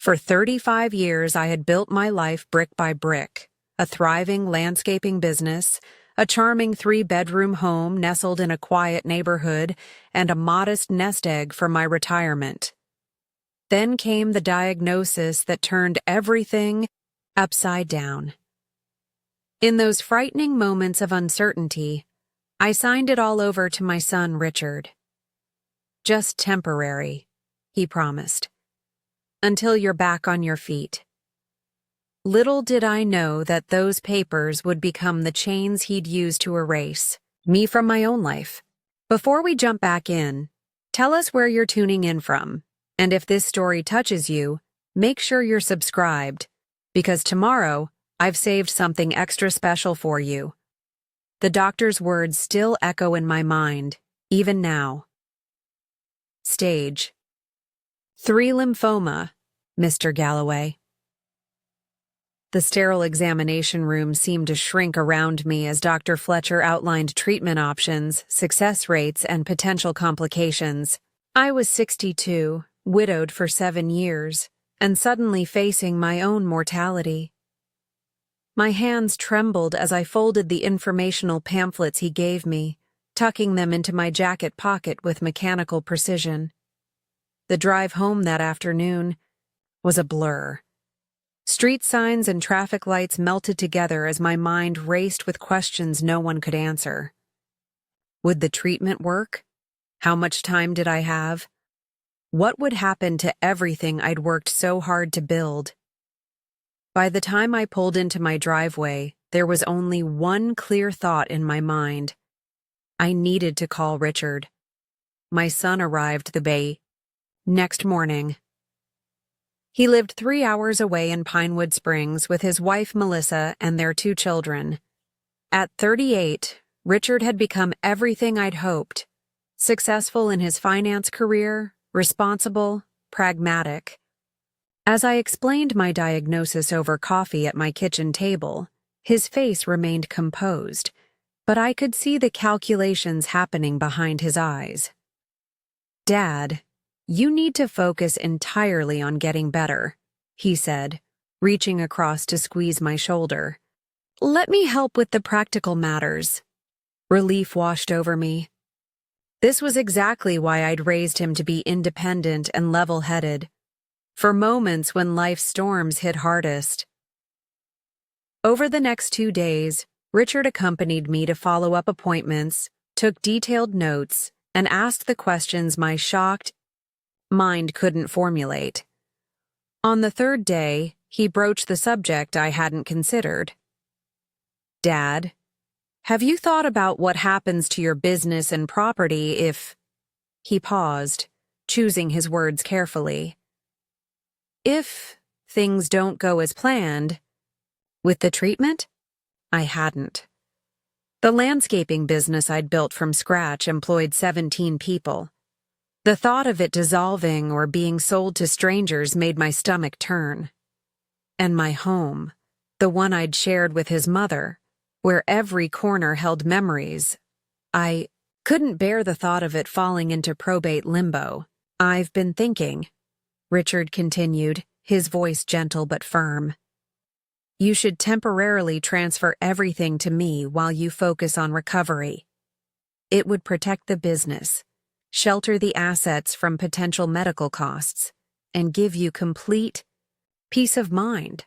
For 35 years, I had built my life brick by brick, a thriving landscaping business, a charming 3-bedroom home nestled in a quiet neighborhood, and a modest nest egg for my retirement. Then came the diagnosis that turned everything upside down. In those frightening moments of uncertainty, I signed it all over to my son, Richard. "Just temporary," he promised, "until you're back on your feet." Little did I know that those papers would become the chains he'd use to erase me from my own life. Before we jump back in, tell us where you're tuning in from, and if this story touches you, make sure you're subscribed, because tomorrow I've saved something extra special for you. The doctor's words still echo in my mind, even now. Stage 3 lymphoma, Mr. Galloway. The sterile examination room seemed to shrink around me as Dr. Fletcher outlined treatment options, success rates, and potential complications. I was 62, widowed for 7 years, and suddenly facing my own mortality. My hands trembled as I folded the informational pamphlets he gave me, tucking them into my jacket pocket with mechanical precision. The drive home that afternoon was a blur. Street signs and traffic lights melted together as my mind raced with questions no one could answer. Would the treatment work? How much time did I have? What would happen to everything I'd worked so hard to build? By the time I pulled into my driveway, there was only one clear thought in my mind. I needed to call Richard. My son arrived the bay next morning. He lived 3 hours away in Pinewood Springs with his wife Melissa and their 2 children. At 38, Richard had become everything I'd hoped. Successful in his finance career, responsible, pragmatic. As I explained my diagnosis over coffee at my kitchen table, his face remained composed, but I could see the calculations happening behind his eyes. "Dad, you need to focus entirely on getting better," he said, reaching across to squeeze my shoulder. "Let me help with the practical matters." Relief washed over me. This was exactly why I'd raised him to be independent and level-headed, for moments when life's storms hit hardest. Over the next 2 days, Richard accompanied me to follow-up appointments, took detailed notes, and asked the questions my shocked mind couldn't formulate. On the 3rd day, he broached the subject I hadn't considered. "Dad, have you thought about what happens to your business and property if—" He paused, choosing his words carefully. "If things don't go as planned." With the treatment? I hadn't. The landscaping business I'd built from scratch employed 17 people. The thought of it dissolving or being sold to strangers made my stomach turn. And my home, the one I'd shared with his mother, where every corner held memories, I couldn't bear the thought of it falling into probate limbo. "I've been thinking," Richard continued, his voice gentle but firm. "You should temporarily transfer everything to me while you focus on recovery. It would protect the business, shelter the assets from potential medical costs, and give you complete peace of mind."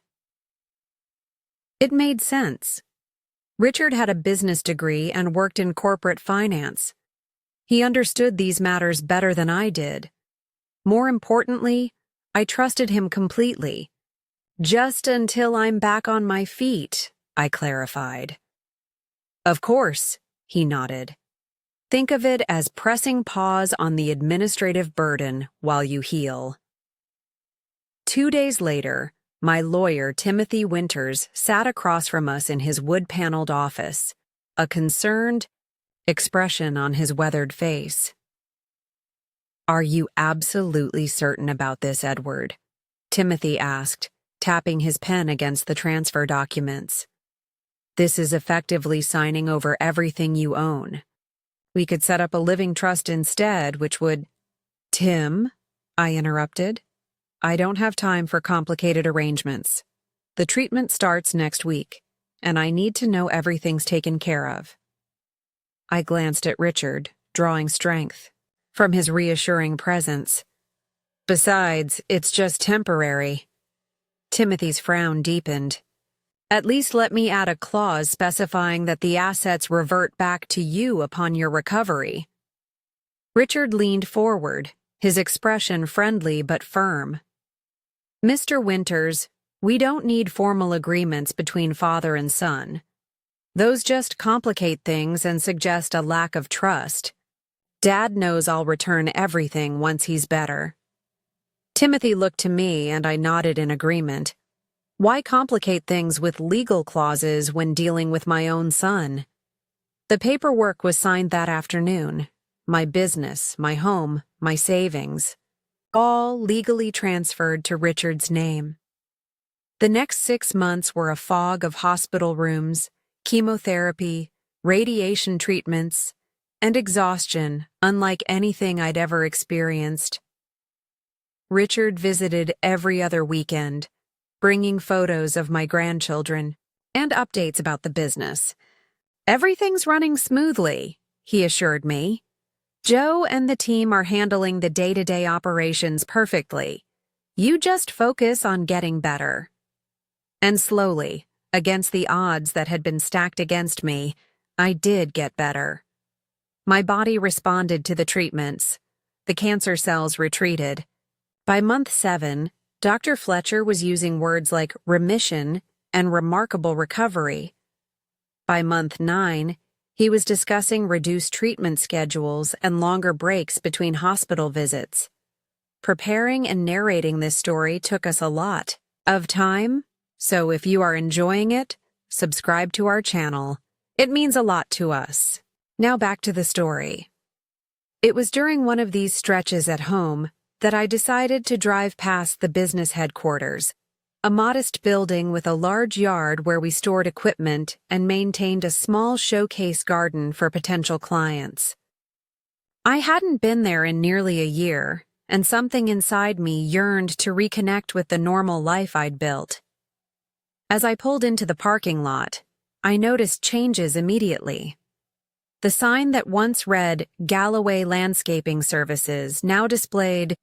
It made sense. Richard had a business degree and worked in corporate finance. He understood these matters better than I did. More importantly, I trusted him completely. "Just until I'm back on my feet," I clarified. "Of course," he nodded. "Think of it as pressing pause on the administrative burden while you heal." 2 days later, my lawyer, Timothy Winters, sat across from us in his wood-paneled office, a concerned expression on his weathered face. "Are you absolutely certain about this, Edward?" Timothy asked, tapping his pen against the transfer documents. "This is effectively signing over everything you own. We could set up a living trust instead, which would—" "Tim," I interrupted, I don't have time for complicated arrangements. The treatment starts next week, and I need to know everything's taken care of. I glanced at Richard, drawing strength from his reassuring presence. Besides, it's just temporary. Timothy's frown deepened. At least let me add a clause specifying that the assets revert back to you upon your recovery. Richard leaned forward, his expression friendly but firm. Mr. Winters, we don't need formal agreements between father and son. Those just complicate things and suggest a lack of trust. Dad knows I'll return everything once he's better. Timothy looked to me and I nodded in agreement. Why complicate things with legal clauses when dealing with my own son? The paperwork was signed that afternoon. My business, my home, my savings, all legally transferred to Richard's name. The next 6 months were a fog of hospital rooms, chemotherapy, radiation treatments, and exhaustion unlike anything I'd ever experienced. Richard visited every other weekend, bringing photos of my grandchildren and updates about the business. Everything's running smoothly, he assured me. Joe and the team are handling the day-to-day operations perfectly. You just focus on getting better. And slowly, against the odds that had been stacked against me, I did get better. My body responded to the treatments. The cancer cells retreated. By month 7, Dr. Fletcher was using words like remission and remarkable recovery. By month 9, he was discussing reduced treatment schedules and longer breaks between hospital visits. Preparing and narrating this story took us a lot of time, so if you are enjoying it, subscribe to our channel. It means a lot to us. Now back to the story. It was during one of these stretches at home that I decided to drive past the business headquarters, a modest building with a large yard where we stored equipment and maintained a small showcase garden for potential clients. I hadn't been there in nearly a year, and something inside me yearned to reconnect with the normal life I'd built. As I pulled into the parking lot, I noticed changes immediately. The sign that once read Galloway Landscaping Services now displayed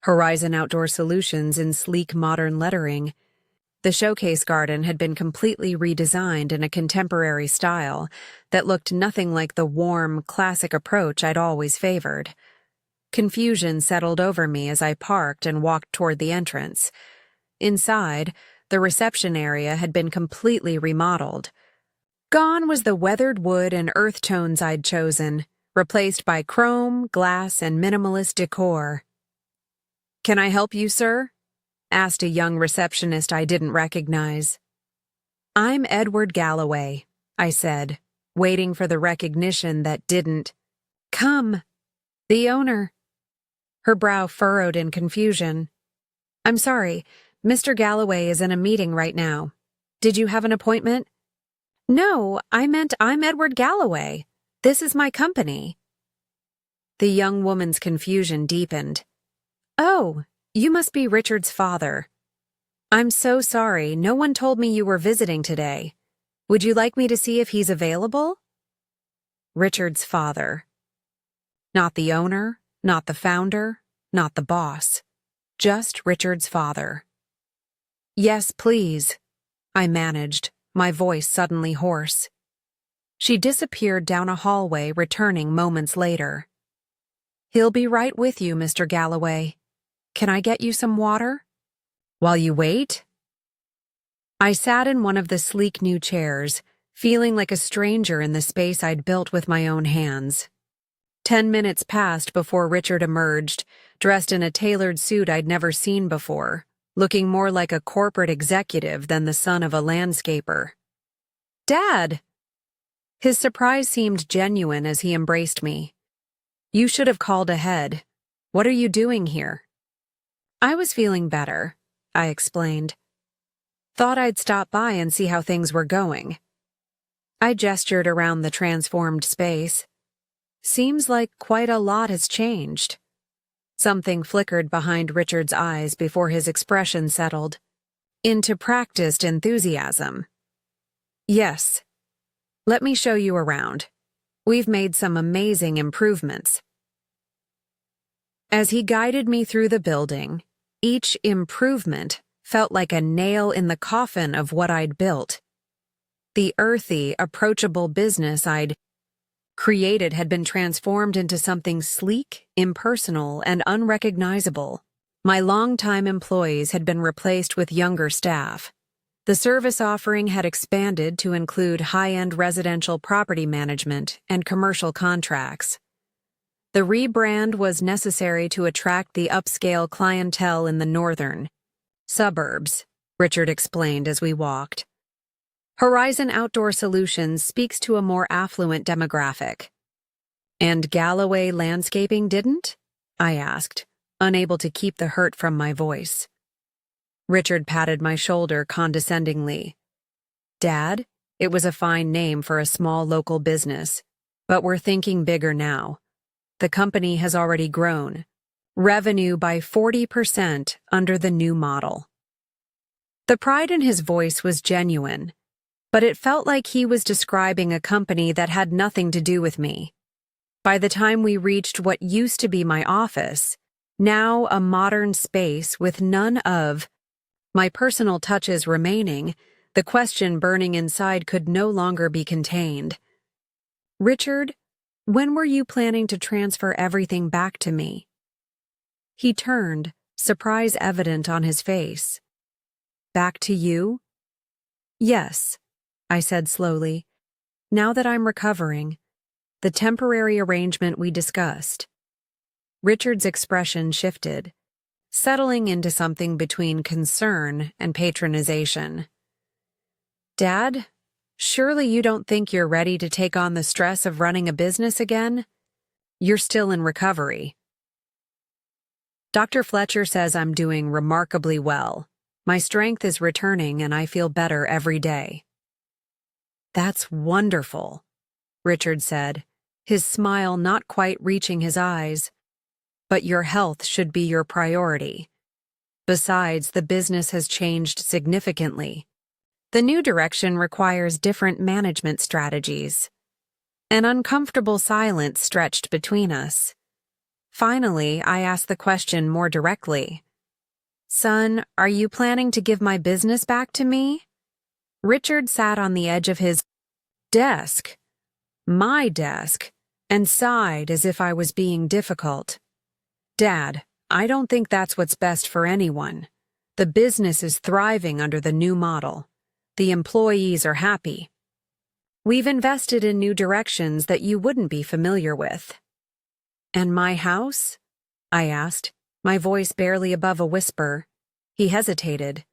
Horizon Outdoor Solutions in sleek modern lettering. The showcase garden had been completely redesigned in a contemporary style that looked nothing like the warm, classic approach I'd always favored. Confusion settled over me as I parked and walked toward the entrance. Inside, the reception area had been completely remodeled. Gone was the weathered wood and earth tones I'd chosen, replaced by chrome, glass, and minimalist decor. "Can I help you, sir?" asked a young receptionist I didn't recognize. "I'm Edward Galloway," I said, waiting for the recognition that didn't. "Come." "The owner." Her brow furrowed in confusion. "I'm sorry, Mr. Galloway is in a meeting right now. Did you have an appointment?" "No, I meant I'm Edward Galloway. This is my company." The young woman's confusion deepened. "Oh, you must be Richard's father. I'm so sorry, no one told me you were visiting today. Would you like me to see if he's available?" Richard's father. Not the owner, not the founder, not the boss. Just Richard's father. "Yes, please," I managed, my voice suddenly hoarse. She disappeared down a hallway, returning moments later. "He'll be right with you, Mr. Galloway. Can I get you some water?" "While you wait?" I sat in one of the sleek new chairs, feeling like a stranger in the space I'd built with my own hands. 10 minutes passed before Richard emerged, dressed in a tailored suit I'd never seen before, looking more like a corporate executive than the son of a landscaper. "Dad!" His surprise seemed genuine as he embraced me. "You should have called ahead. What are you doing here?" "I was feeling better," I explained. "Thought I'd stop by and see how things were going." I gestured around the transformed space. "Seems like quite a lot has changed." Something flickered behind Richard's eyes before his expression settled into practiced enthusiasm. Yes. Let me show you around. We've made some amazing improvements. As he guided me through the building, each improvement felt like a nail in the coffin of what I'd built. The earthy, approachable business I'd created had been transformed into something sleek, impersonal, and unrecognizable. My longtime employees had been replaced with younger staff. The service offering had expanded to include high-end residential property management and commercial contracts. The rebrand was necessary to attract the upscale clientele in the northern suburbs, Richard explained as we walked. Horizon Outdoor Solutions speaks to a more affluent demographic. And Galloway Landscaping didn't? I asked, unable to keep the hurt from my voice. Richard patted my shoulder condescendingly. Dad, it was a fine name for a small local business, but we're thinking bigger now. The company has already grown. Revenue by 40% under the new model. The pride in his voice was genuine, but it felt like he was describing a company that had nothing to do with me. By the time we reached what used to be my office, now a modern space with none of my personal touches remaining, the question burning inside could no longer be contained. Richard, when were you planning to transfer everything back to me? He turned, surprise evident on his face. Back to you? Yes, I said slowly. Now that I'm recovering, the temporary arrangement we discussed. Richard's expression shifted, settling into something between concern and patronization. Dad, surely you don't think you're ready to take on the stress of running a business again? You're still in recovery. Dr. Fletcher says I'm doing remarkably well. My strength is returning and I feel better every day. That's wonderful, Richard said, his smile not quite reaching his eyes. But your health should be your priority. Besides, the business has changed significantly. The new direction requires different management strategies. An uncomfortable silence stretched between us. Finally, I asked the question more directly. Son, are you planning to give my business back to me? Richard sat on the edge of his desk, my desk, and sighed as if I was being difficult. Dad, I don't think that's what's best for anyone. The business is thriving under the new model. The employees are happy. We've invested in new directions that you wouldn't be familiar with. And my house? I asked, my voice barely above a whisper. He hesitated.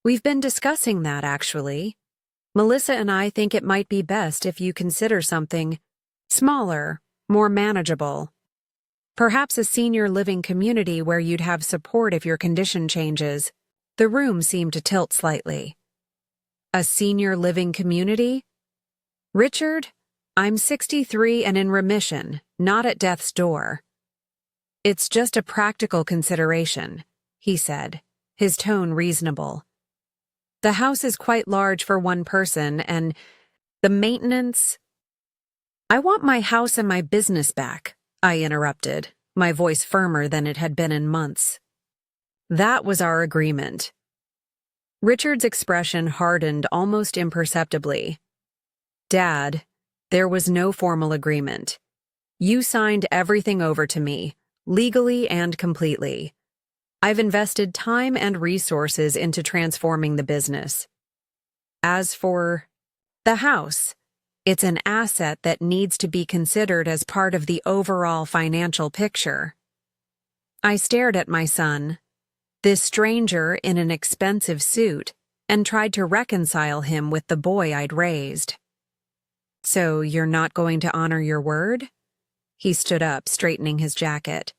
We've been discussing that, actually. Melissa and I think it might be best if you consider something smaller, more manageable. Perhaps a senior living community where you'd have support if your condition changes. The room seemed to tilt slightly. A senior living community? Richard, I'm 63 and in remission, not at death's door. It's just a practical consideration, he said, his tone reasonable. The house is quite large for one person, and the maintenance... I want my house and my business back, I interrupted, my voice firmer than it had been in months. That was our agreement. Richard's expression hardened almost imperceptibly. Dad, there was no formal agreement. You signed everything over to me, legally and completely. I've invested time and resources into transforming the business. As for the house, it's an asset that needs to be considered as part of the overall financial picture. I stared at my son, this stranger in an expensive suit, and tried to reconcile him with the boy I'd raised. So you're not going to honor your word? He stood up, straightening his jacket.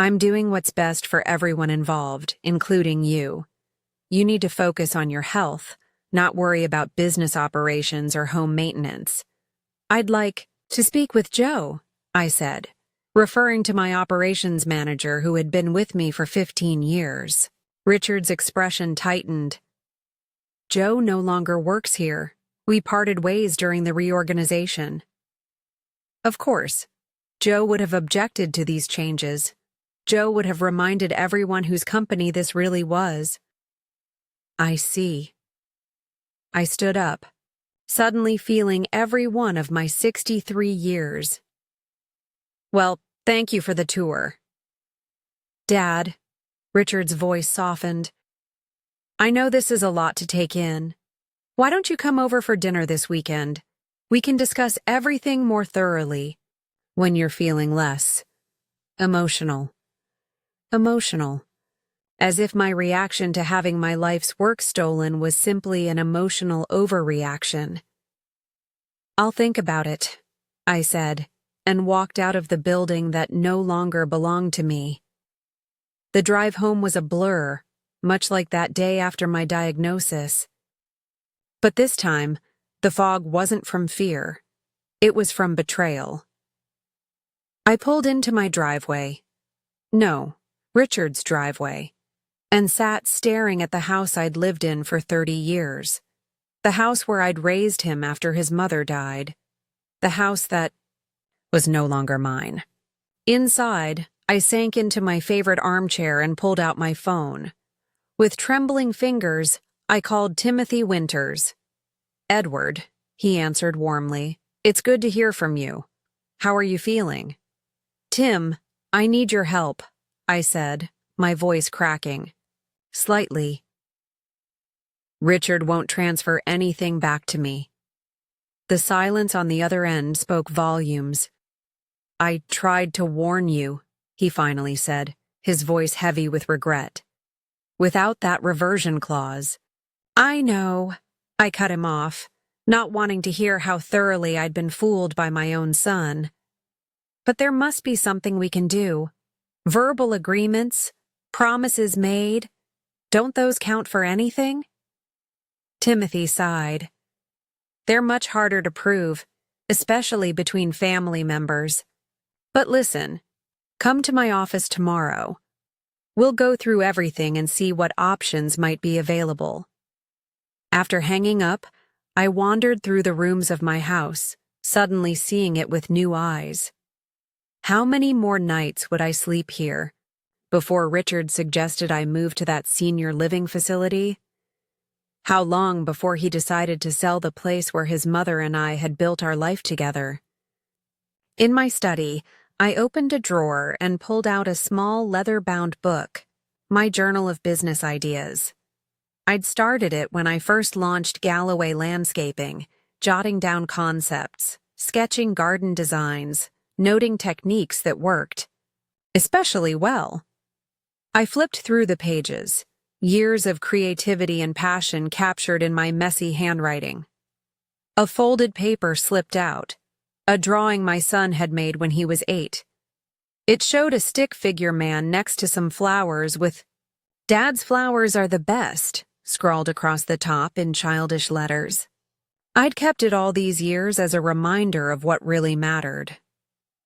I'm doing what's best for everyone involved, including you. You need to focus on your health, not worry about business operations or home maintenance. I'd like to speak with Joe, I said. referring to my operations manager who had been with me for 15 years. Richard's expression tightened. Joe no longer works here. We parted ways during the reorganization. Of course, Joe would have objected to these changes. Joe would have reminded everyone whose company this really was. I see. I stood up, suddenly feeling every one of my 63 years. Well, thank you for the tour. Dad, Richard's voice softened. I know this is a lot to take in. Why don't you come over for dinner this weekend? We can discuss everything more thoroughly when you're feeling less emotional. Emotional. As if my reaction to having my life's work stolen was simply an emotional overreaction. I'll think about it, I said, and walked out of the building that no longer belonged to me. The drive home was a blur, much like that day after my diagnosis. But this time, the fog wasn't from fear. It was from betrayal. I pulled into my driveway. No, Richard's driveway. And sat staring at the house I'd lived in for 30 years. The house where I'd raised him after his mother died. The house that was no longer mine. Inside, I sank into my favorite armchair and pulled out my phone. With trembling fingers, I called Timothy Winters. Edward, he answered warmly. It's good to hear from you. How are you feeling? Tim, I need your help, I said, my voice cracking. Slightly. Richard won't transfer anything back to me. The silence on the other end spoke volumes. I tried to warn you, he finally said, his voice heavy with regret. Without that reversion clause. I know, I cut him off, not wanting to hear how thoroughly I'd been fooled by my own son. But there must be something we can do. Verbal agreements, promises made, don't those count for anything? Timothy sighed. They're much harder to prove, especially between family members. But listen, come to my office tomorrow. We'll go through everything and see what options might be available. After hanging up, I wandered through the rooms of my house, suddenly seeing it with new eyes. How many more nights would I sleep here before Richard suggested I move to that senior living facility? How long before he decided to sell the place where his mother and I had built our life together? In my study, I opened a drawer and pulled out a small leather-bound book, my journal of business ideas. I'd started it when I first launched Galloway Landscaping, jotting down concepts, sketching garden designs, noting techniques that worked, especially well. I flipped through the pages, years of creativity and passion captured in my messy handwriting. A folded paper slipped out, a drawing my son had made when he was 8. It showed a stick figure man next to some flowers with "Dad's flowers are the best," scrawled across the top in childish letters. I'd kept it all these years as a reminder of what really mattered.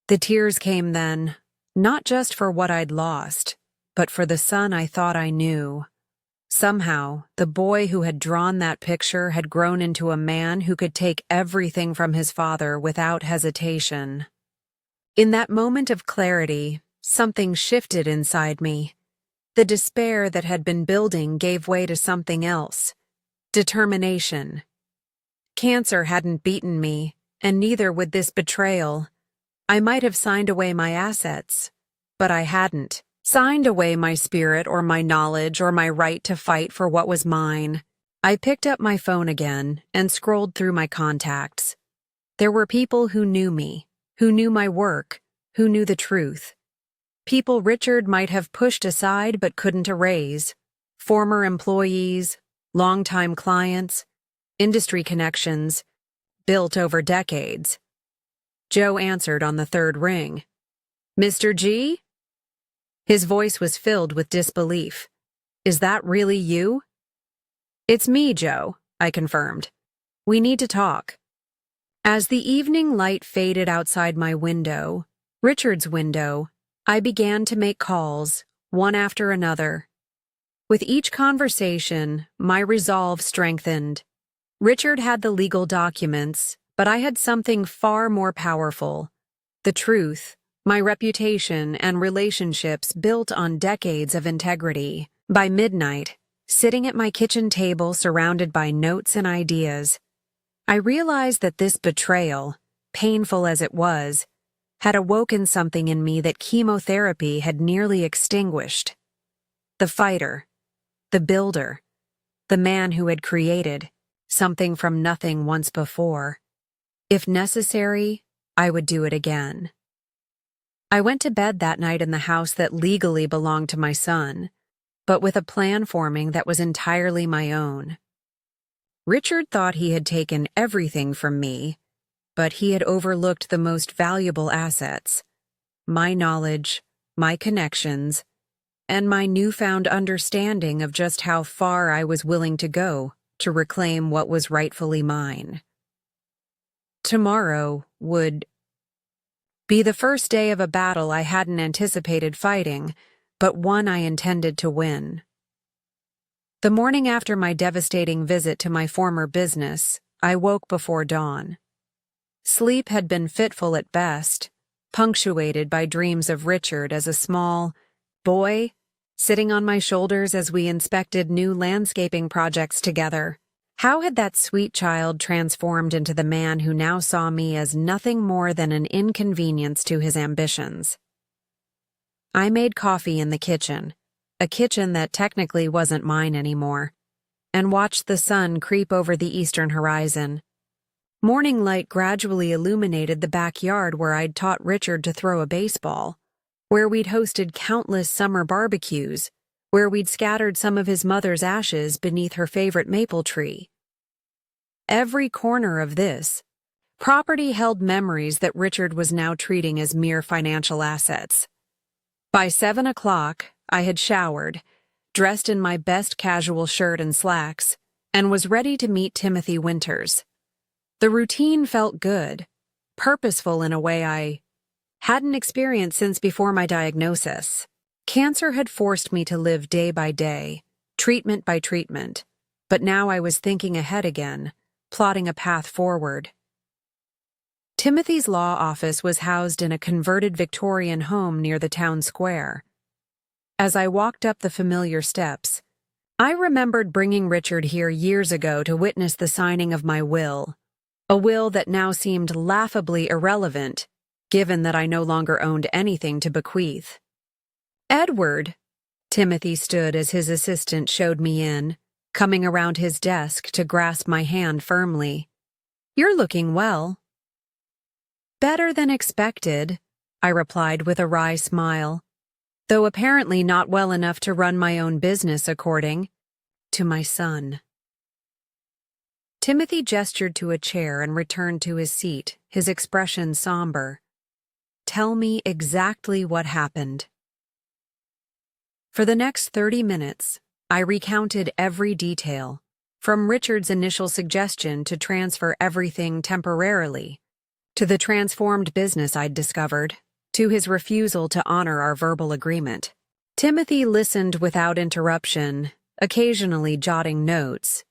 The tears came then, not just for what I'd lost, but for the son I thought I knew. Somehow, the boy who had drawn that picture had grown into a man who could take everything from his father without hesitation. In that moment of clarity, something shifted inside me. The despair that had been building gave way to something else. Determination. Cancer hadn't beaten me, and neither would this betrayal. I might have signed away my assets, but I hadn't. Signed away my spirit or my knowledge or my right to fight for what was mine. I picked up my phone again and scrolled through my contacts. There were people who knew me, who knew my work, who knew the truth. People Richard might have pushed aside but couldn't erase. Former employees, longtime clients, industry connections, built over decades. Joe answered on the third ring. "Mr. G?" His voice was filled with disbelief. "Is that really you?" "It's me, Joe," I confirmed. "We need to talk." As the evening light faded outside my window, Richard's window, I began to make calls, one after another. With each conversation, my resolve strengthened. Richard had the legal documents, but I had something far more powerful. The truth, my reputation, and relationships built on decades of integrity. By midnight, sitting at my kitchen table surrounded by notes and ideas, I realized that this betrayal, painful as it was, had awoken something in me that chemotherapy had nearly extinguished. The fighter, the builder, the man who had created something from nothing once before. If necessary, I would do it again. I went to bed that night in the house that legally belonged to my son, but with a plan forming that was entirely my own. Richard thought he had taken everything from me, but he had overlooked the most valuable assets: my knowledge, my connections, and my newfound understanding of just how far I was willing to go to reclaim what was rightfully mine. Tomorrow would be the first day of a battle I hadn't anticipated fighting, but one I intended to win. The morning after my devastating visit to my former business, I woke before dawn. Sleep had been fitful at best, punctuated by dreams of Richard as a small boy sitting on my shoulders as we inspected new landscaping projects together. How had that sweet child transformed into the man who now saw me as nothing more than an inconvenience to his ambitions? I made coffee in the kitchen, a kitchen that technically wasn't mine anymore, and watched the sun creep over the eastern horizon. Morning light gradually illuminated the backyard where I'd taught Richard to throw a baseball, where we'd hosted countless summer barbecues, where we'd scattered some of his mother's ashes beneath her favorite maple tree. Every corner of this property held memories that Richard was now treating as mere financial assets. By 7 o'clock, I had showered, dressed in my best casual shirt and slacks, and was ready to meet Timothy Winters. The routine felt good, purposeful in a way I hadn't experienced since before my diagnosis. Cancer had forced me to live day by day, treatment by treatment, but now I was thinking ahead again, plotting a path forward. Timothy's law office was housed in a converted Victorian home near the town square. As I walked up the familiar steps, I remembered bringing Richard here years ago to witness the signing of my will, a will that now seemed laughably irrelevant, given that I no longer owned anything to bequeath. "Edward," Timothy stood as his assistant showed me in, coming around his desk to grasp my hand firmly. "You're looking well." "Better than expected," I replied with a wry smile, though apparently not well enough to run my own business according to my son. Timothy gestured to a chair and returned to his seat, his expression somber. "Tell me exactly what happened." For the next 30 minutes, I recounted every detail, from Richard's initial suggestion to transfer everything temporarily, to the transformed business I'd discovered, to his refusal to honor our verbal agreement. Timothy listened without interruption, occasionally jotting notes.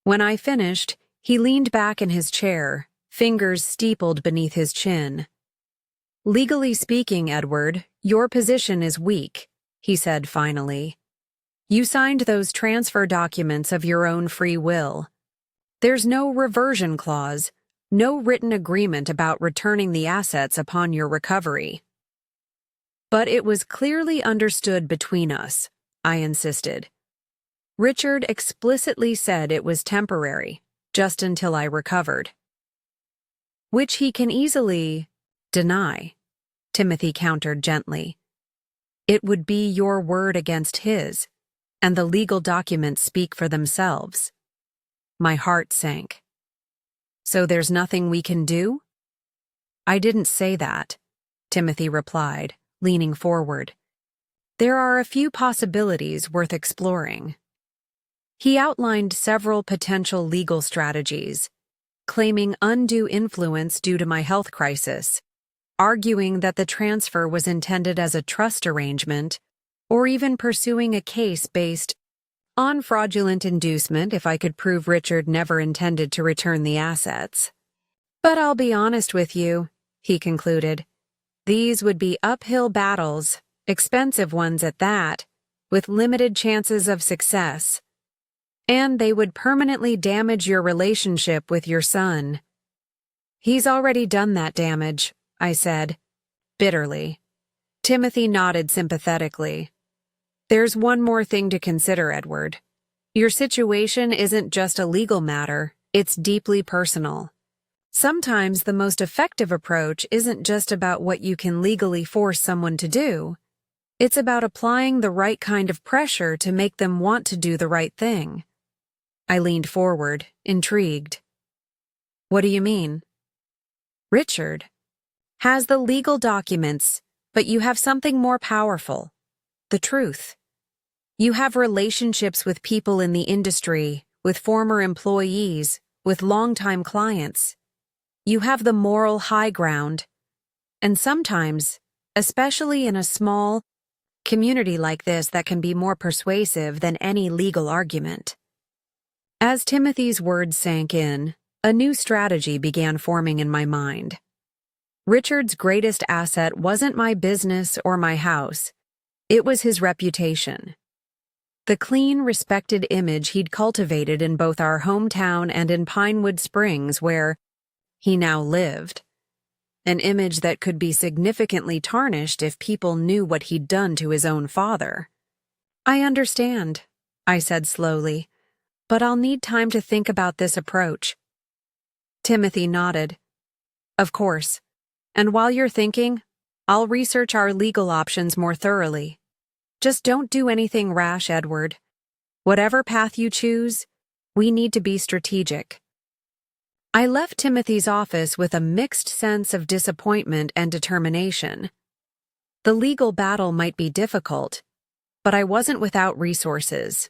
When I finished, he leaned back in his chair, fingers steepled beneath his chin. "Legally speaking, Edward, your position is weak," he said finally. "You signed those transfer documents of your own free will. There's no reversion clause, no written agreement about returning the assets upon your recovery." "But it was clearly understood between us," I insisted. "Richard explicitly said it was temporary, just until I recovered." "Which he can easily deny," Timothy countered gently. "It would be your word against his, and the legal documents speak for themselves." My heart sank. "So there's nothing we can do?" "I didn't say that," Timothy replied, leaning forward. "There are a few possibilities worth exploring." He outlined several potential legal strategies, claiming undue influence due to my health crisis, arguing that the transfer was intended as a trust arrangement, or even pursuing a case based on fraudulent inducement if I could prove Richard never intended to return the assets. But I'll be honest with you, he concluded. These would be uphill battles, expensive ones at that, with limited chances of success. And they would permanently damage your relationship with your son. He's already done that damage, I said, bitterly. Timothy nodded sympathetically. There's one more thing to consider, Edward. Your situation isn't just a legal matter, it's deeply personal. Sometimes the most effective approach isn't just about what you can legally force someone to do. It's about applying the right kind of pressure to make them want to do the right thing. I leaned forward, intrigued. What do you mean? Richard has the legal documents, but you have something more powerful. The truth. You have relationships with people in the industry, with former employees, with longtime clients. You have the moral high ground. And sometimes, especially in a small community like this, that can be more persuasive than any legal argument. As Timothy's words sank in, a new strategy began forming in my mind. Richard's greatest asset wasn't my business or my house. It was his reputation. The clean, respected image he'd cultivated in both our hometown and in Pinewood Springs, where he now lived. An image that could be significantly tarnished if people knew what he'd done to his own father. I understand, I said slowly, but I'll need time to think about this approach. Timothy nodded. Of course. And while you're thinking, I'll research our legal options more thoroughly. Just don't do anything rash, Edward. Whatever path you choose, we need to be strategic. I left Timothy's office with a mixed sense of disappointment and determination. The legal battle might be difficult, but I wasn't without resources.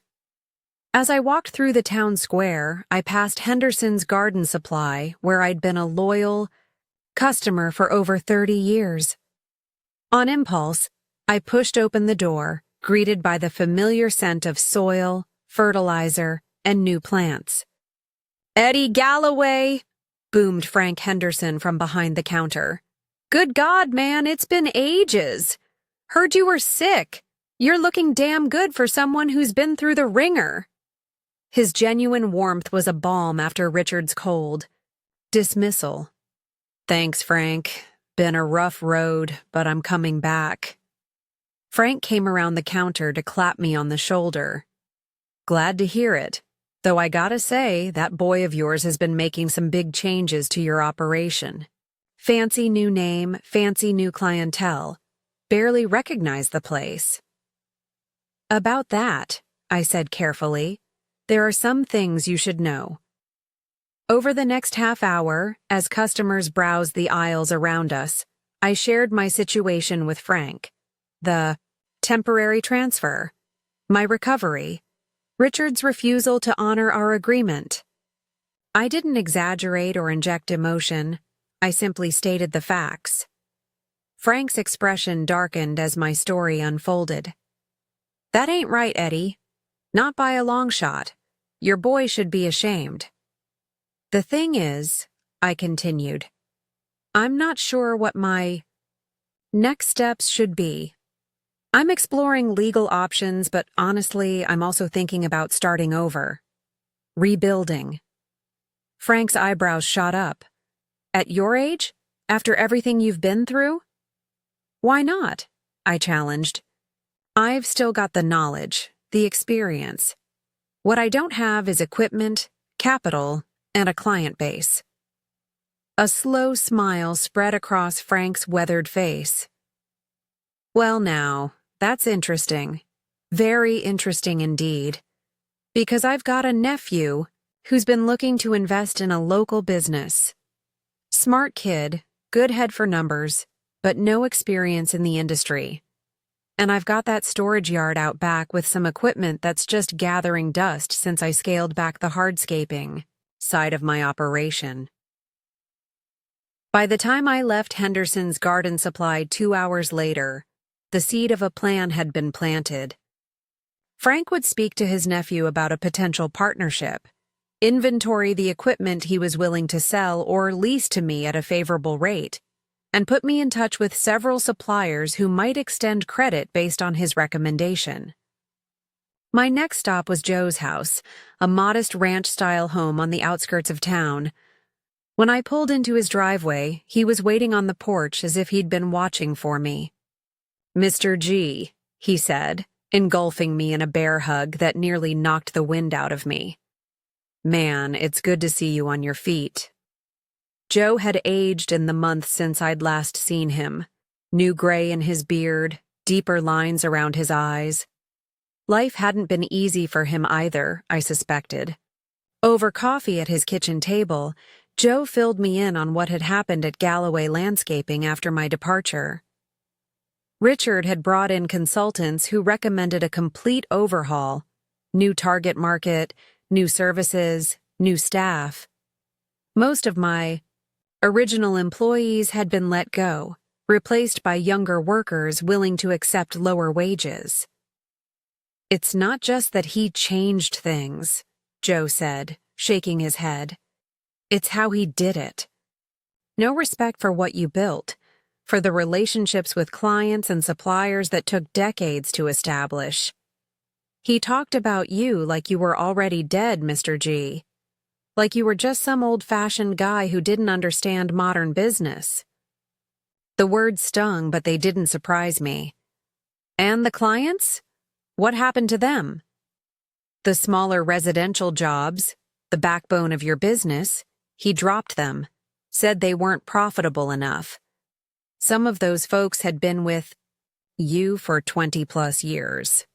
As I walked through the town square, I passed Henderson's Garden Supply, where I'd been a loyal customer for over 30 years. On impulse, I pushed open the door, greeted by the familiar scent of soil, fertilizer, and new plants. "Eddie Galloway!" boomed Frank Henderson from behind the counter. "Good God, man, it's been ages. Heard you were sick. You're looking damn good for someone who's been through the ringer." His genuine warmth was a balm after Richard's cold dismissal. "Thanks, Frank. Been a rough road, but I'm coming back." Frank came around the counter to clap me on the shoulder. "Glad to hear it. Though I gotta say, that boy of yours has been making some big changes to your operation. Fancy new name, fancy new clientele. Barely recognize the place." "About that," I said carefully, "there are some things you should know." Over the next half hour, as customers browsed the aisles around us, I shared my situation with Frank. The temporary transfer, my recovery, Richard's refusal to honor our agreement. I didn't exaggerate or inject emotion. I simply stated the facts. Frank's expression darkened as my story unfolded. "That ain't right, Eddie. Not by a long shot. Your boy should be ashamed." "The thing is," I continued, "I'm not sure what my next steps should be. I'm exploring legal options, but honestly, I'm also thinking about starting over. Rebuilding." Frank's eyebrows shot up. "At your age? After everything you've been through?" "Why not?" I challenged. "I've still got the knowledge, the experience. What I don't have is equipment, capital, and a client base." A slow smile spread across Frank's weathered face. "Well now, that's interesting. Very interesting indeed. Because I've got a nephew who's been looking to invest in a local business. Smart kid, good head for numbers, but no experience in the industry. And I've got that storage yard out back with some equipment that's just gathering dust since I scaled back the hardscaping side of my operation." By the time I left Henderson's Garden Supply 2 hours later, the seed of a plan had been planted. Frank would speak to his nephew about a potential partnership, inventory the equipment he was willing to sell or lease to me at a favorable rate, and put me in touch with several suppliers who might extend credit based on his recommendation. My next stop was Joe's house, a modest ranch-style home on the outskirts of town. When I pulled into his driveway, he was waiting on the porch as if he'd been watching for me. "Mr. G," he said, engulfing me in a bear hug that nearly knocked the wind out of me. "Man, it's good to see you on your feet." Joe had aged in the months since I'd last seen him. New gray in his beard, deeper lines around his eyes. Life hadn't been easy for him either, I suspected. Over coffee at his kitchen table, Joe filled me in on what had happened at Galloway Landscaping after my departure. Richard had brought in consultants who recommended a complete overhaul, new target market, new services, new staff. Most of my original employees had been let go, replaced by younger workers willing to accept lower wages. "It's not just that he changed things," Joe said, shaking his head. "It's how he did it. No respect for what you built, for the relationships with clients and suppliers that took decades to establish. He talked about you like you were already dead, Mr. G. Like you were just some old-fashioned guy who didn't understand modern business." The words stung, but they didn't surprise me. "And the clients? What happened to them? The smaller residential jobs, the backbone of your business, he dropped them, said they weren't profitable enough. Some of those folks had been with you for 20-plus years."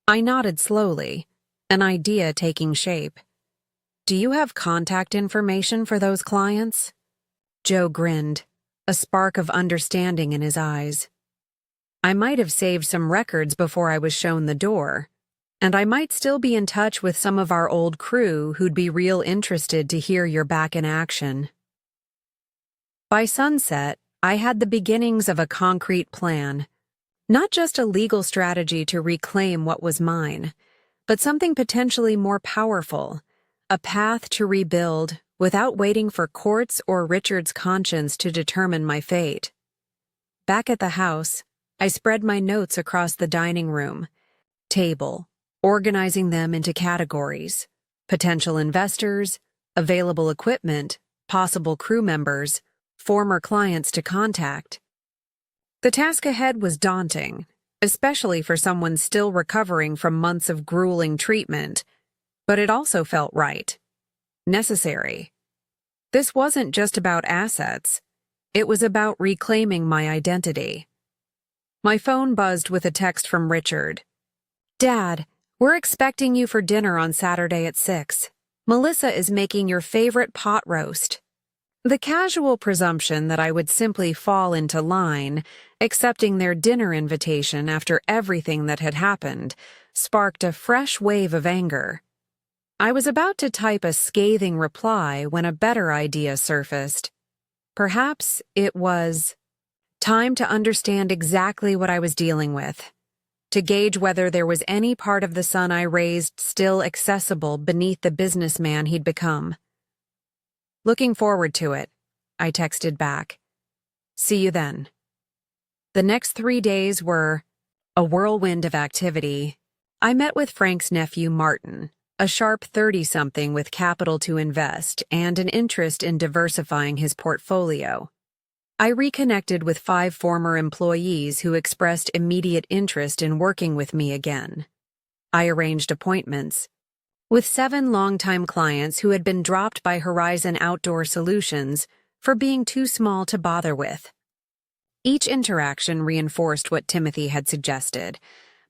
I nodded slowly, an idea taking shape. "Do you have contact information for those clients?" Joe grinned, a spark of understanding in his eyes. "I might have saved some records before I was shown the door, and I might still be in touch with some of our old crew who'd be real interested to hear you're back in action." By sunset, I had the beginnings of a concrete plan, not just a legal strategy to reclaim what was mine, but something potentially more powerful, a path to rebuild without waiting for courts or Richard's conscience to determine my fate. Back at the house, I spread my notes across the dining room table, organizing them into categories: potential investors, available equipment, possible crew members, former clients to contact. The task ahead was daunting, especially for someone still recovering from months of grueling treatment, but it also felt right. Necessary. This wasn't just about assets. It was about reclaiming my identity. My phone buzzed with a text from Richard. "Dad, we're expecting you for dinner on Saturday at 6. Melissa is making your favorite pot roast." The casual presumption that I would simply fall into line, accepting their dinner invitation after everything that had happened, sparked a fresh wave of anger. I was about to type a scathing reply when a better idea surfaced. Perhaps it was time to understand exactly what I was dealing with, to gauge whether there was any part of the son I raised still accessible beneath the businessman he'd become. "Looking forward to it," I texted back. "See you then." The next 3 days were a whirlwind of activity. I met with Frank's nephew, Martin, a sharp 30-something with capital to invest and an interest in diversifying his portfolio. I reconnected with 5 former employees who expressed immediate interest in working with me again. I arranged appointments with 7 longtime clients who had been dropped by Horizon Outdoor Solutions for being too small to bother with. Each interaction reinforced what Timothy had suggested.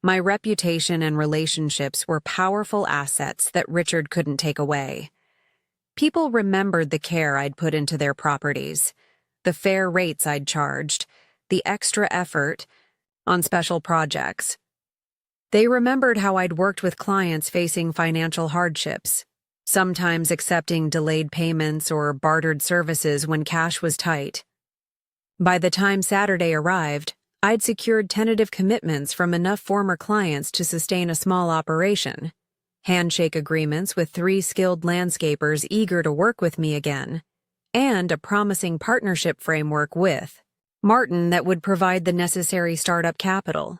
My reputation and relationships were powerful assets that Richard couldn't take away. People remembered the care I'd put into their properties, the fair rates I'd charged, the extra effort on special projects. They remembered how I'd worked with clients facing financial hardships, sometimes accepting delayed payments or bartered services when cash was tight. By the time Saturday arrived, I'd secured tentative commitments from enough former clients to sustain a small operation, handshake agreements with 3 skilled landscapers eager to work with me again, and a promising partnership framework with Martin that would provide the necessary startup capital.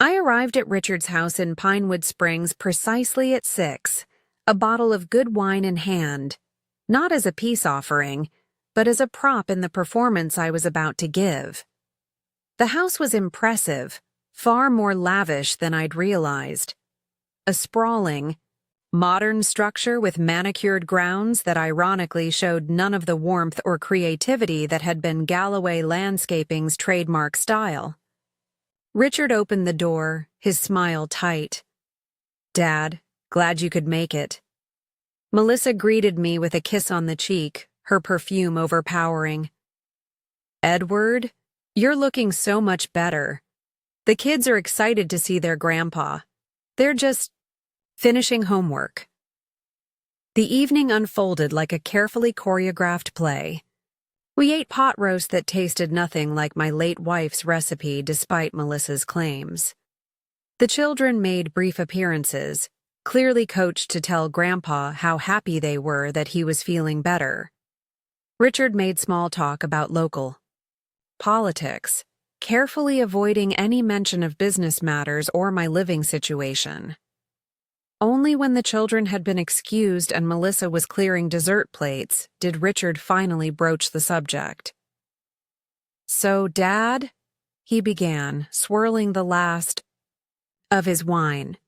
I arrived at Richard's house in Pinewood Springs precisely at 6, a bottle of good wine in hand, not as a peace offering, but as a prop in the performance I was about to give. The house was impressive, far more lavish than I'd realized. A sprawling, modern structure with manicured grounds that ironically showed none of the warmth or creativity that had been Galloway Landscaping's trademark style. Richard opened the door, his smile tight. "Dad, glad you could make it." Melissa greeted me with a kiss on the cheek, her perfume overpowering. "Edward, you're looking so much better. The kids are excited to see their grandpa. They're just finishing homework." The evening unfolded like a carefully choreographed play. We ate pot roast that tasted nothing like my late wife's recipe despite Melissa's claims. The children made brief appearances, clearly coached to tell Grandpa how happy they were that he was feeling better. Richard made small talk about local politics, carefully avoiding any mention of business matters or my living situation. Only when the children had been excused and Melissa was clearing dessert plates did Richard finally broach the subject. "So, Dad," he began, swirling the last of his wine,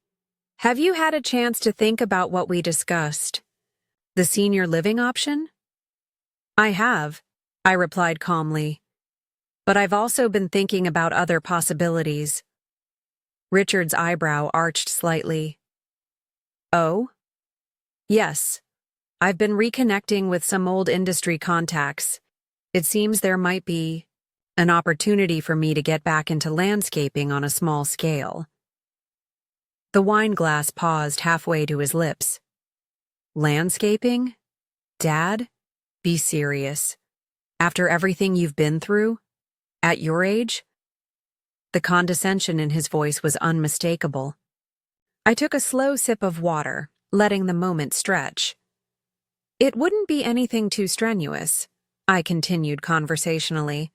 "have you had a chance to think about what we discussed? The senior living option?" "I have," I replied calmly. "But I've also been thinking about other possibilities." Richard's eyebrow arched slightly. "Oh?" "Yes. I've been reconnecting with some old industry contacts. It seems there might be an opportunity for me to get back into landscaping on a small scale." The wine glass paused halfway to his lips. "Landscaping? Dad? Be serious. After everything you've been through? At your age?" The condescension in his voice was unmistakable. I took a slow sip of water, letting the moment stretch. "It wouldn't be anything too strenuous," I continued conversationally.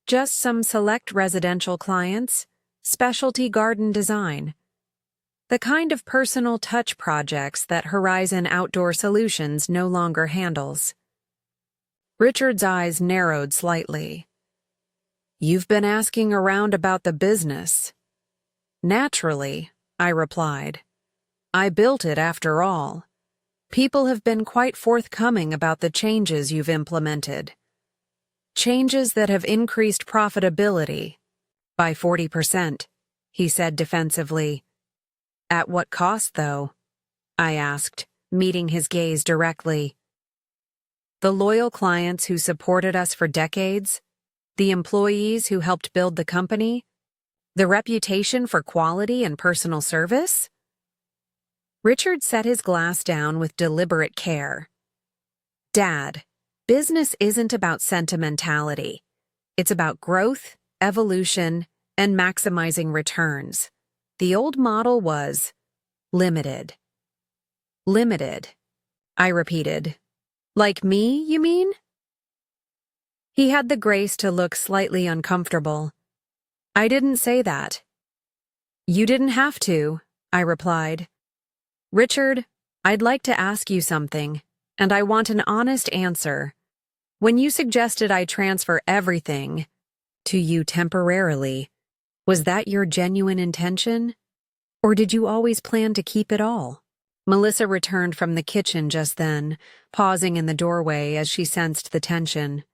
"Just some select residential clients, specialty garden design. The kind of personal touch projects that Horizon Outdoor Solutions no longer handles." Richard's eyes narrowed slightly. "You've been asking around about the business." "Naturally," I replied. "I built it after all. People have been quite forthcoming about the changes you've implemented. Changes that have increased profitability by 40%, he said defensively. "At what cost, though?" I asked, meeting his gaze directly. "The loyal clients who supported us for decades, the employees who helped build the company, the reputation for quality and personal service?" Richard set his glass down with deliberate care. "Dad, business isn't about sentimentality. It's about growth, evolution, and maximizing returns. The old model was limited." "Limited," I repeated. "Like me, you mean?" He had the grace to look slightly uncomfortable. "I didn't say that." "You didn't have to," I replied. "Richard, I'd like to ask you something, and I want an honest answer. When you suggested I transfer everything to you temporarily, was that your genuine intention? Or did you always plan to keep it all?" Melissa returned from the kitchen just then, pausing in the doorway as she sensed the tension.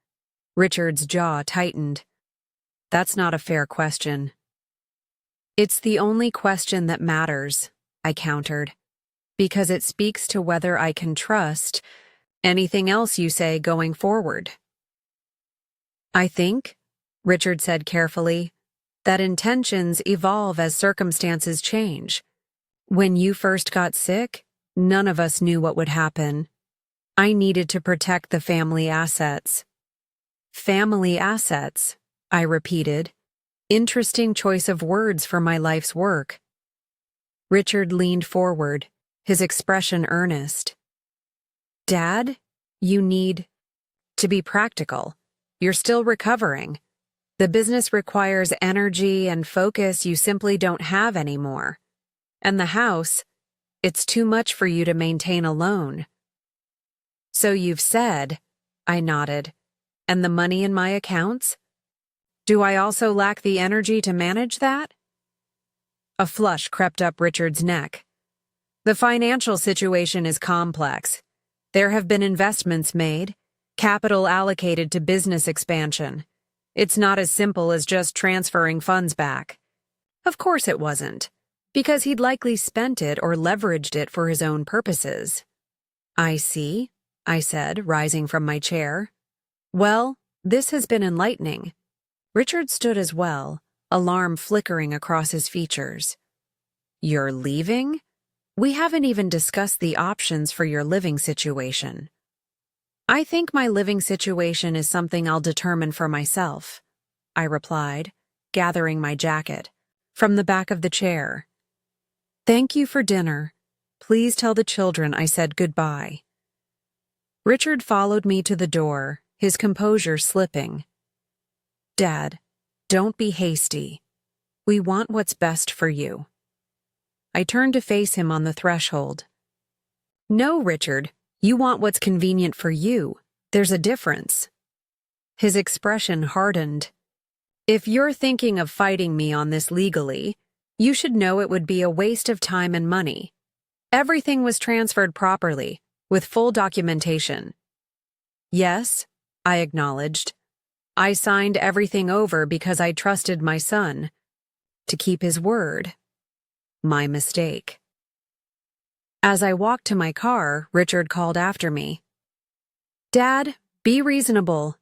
Richard's jaw tightened. "That's not a fair question." "It's the only question that matters," I countered, "because it speaks to whether I can trust anything else you say going forward." "I think," Richard said carefully, "that intentions evolve as circumstances change. When you first got sick, None of us knew what would happen. I needed to protect the family assets. Family assets, I repeated. Interesting choice of words for my life's work. Richard leaned forward, his expression earnest. Dad, you need to be practical. You're still recovering. The business requires energy and focus you simply don't have anymore. And the house, it's too much for you to maintain alone. So you've said, I nodded, and the money in my accounts? Do I also lack the energy to manage that? A flush crept up Richard's neck. The financial situation is complex. There have been investments made, capital allocated to business expansion. It's not as simple as just transferring funds back. Of course it wasn't, because he'd likely spent it or leveraged it for his own purposes. I see, I said, rising from my chair. Well, this has been enlightening. Richard stood as well, alarm flickering across his features. You're leaving? We haven't even discussed the options for your living situation. I think my living situation is something I'll determine for myself, I replied, gathering my jacket from the back of the chair. Thank you for dinner. Please tell the children I said goodbye. Richard followed me to the door, his composure slipping. Dad, don't be hasty. We want what's best for you. I turned to face him on the threshold. No, Richard, you want what's convenient for you. There's a difference. His expression hardened. If you're thinking of fighting me on this legally, you should know it would be a waste of time and money. Everything was transferred properly, with full documentation. Yes, I acknowledged. I signed everything over because I trusted my son. To keep his word. My mistake. As I walked to my car, Richard called after me. Dad, be reasonable.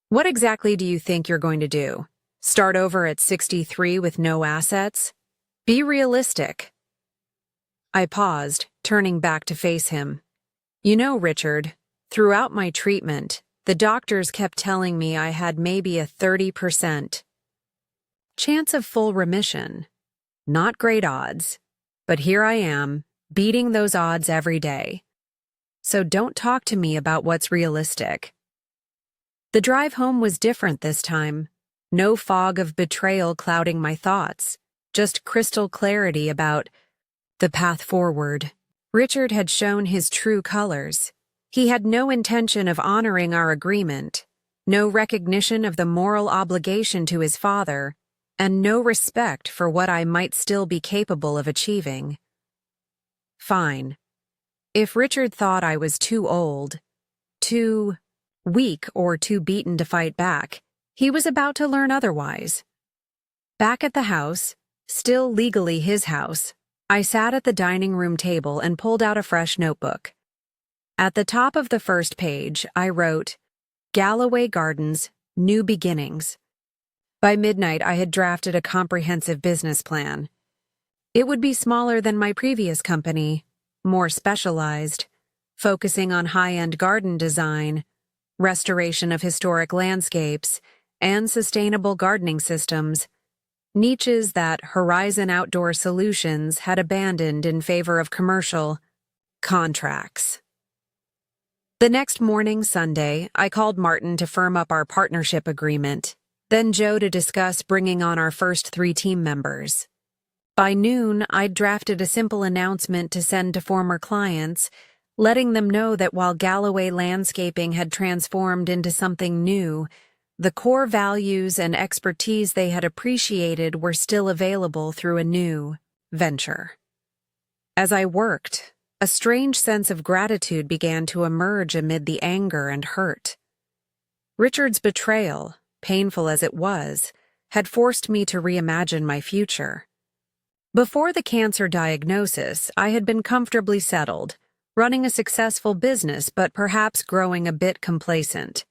What exactly do you think you're going to do? Start over at 63 with no assets? Be realistic. I paused, turning back to face him. You know, Richard, throughout my treatment, the doctors kept telling me I had maybe a 30% chance of full remission. Not great odds, but here I am, beating those odds every day. So don't talk to me about what's realistic. The drive home was different this time. No fog of betrayal clouding my thoughts, just crystal clarity about the path forward. Richard had shown his true colors. He had no intention of honoring our agreement, no recognition of the moral obligation to his father, and no respect for what I might still be capable of achieving. Fine. If Richard thought I was too old, too weak, or too beaten to fight back, he was about to learn otherwise. Back at the house, still legally his house, I sat at the dining room table and pulled out a fresh notebook. At the top of the first page, I wrote, Galloway Gardens, New Beginnings. By midnight, I had drafted a comprehensive business plan. It would be smaller than my previous company, more specialized, focusing on high-end garden design, restoration of historic landscapes, and sustainable gardening systems, niches that Horizon Outdoor Solutions had abandoned in favor of commercial contracts. The next morning, Sunday, I called Martin to firm up our partnership agreement, then Joe to discuss bringing on our first 3 team members. By noon, I'd drafted a simple announcement to send to former clients, letting them know that while Galloway Landscaping had transformed into something new, the core values and expertise they had appreciated were still available through a new venture. As I worked, a strange sense of gratitude began to emerge amid the anger and hurt. Richard's betrayal, painful as it was, had forced me to reimagine my future. Before the cancer diagnosis, I had been comfortably settled, running a successful business but perhaps growing a bit complacent.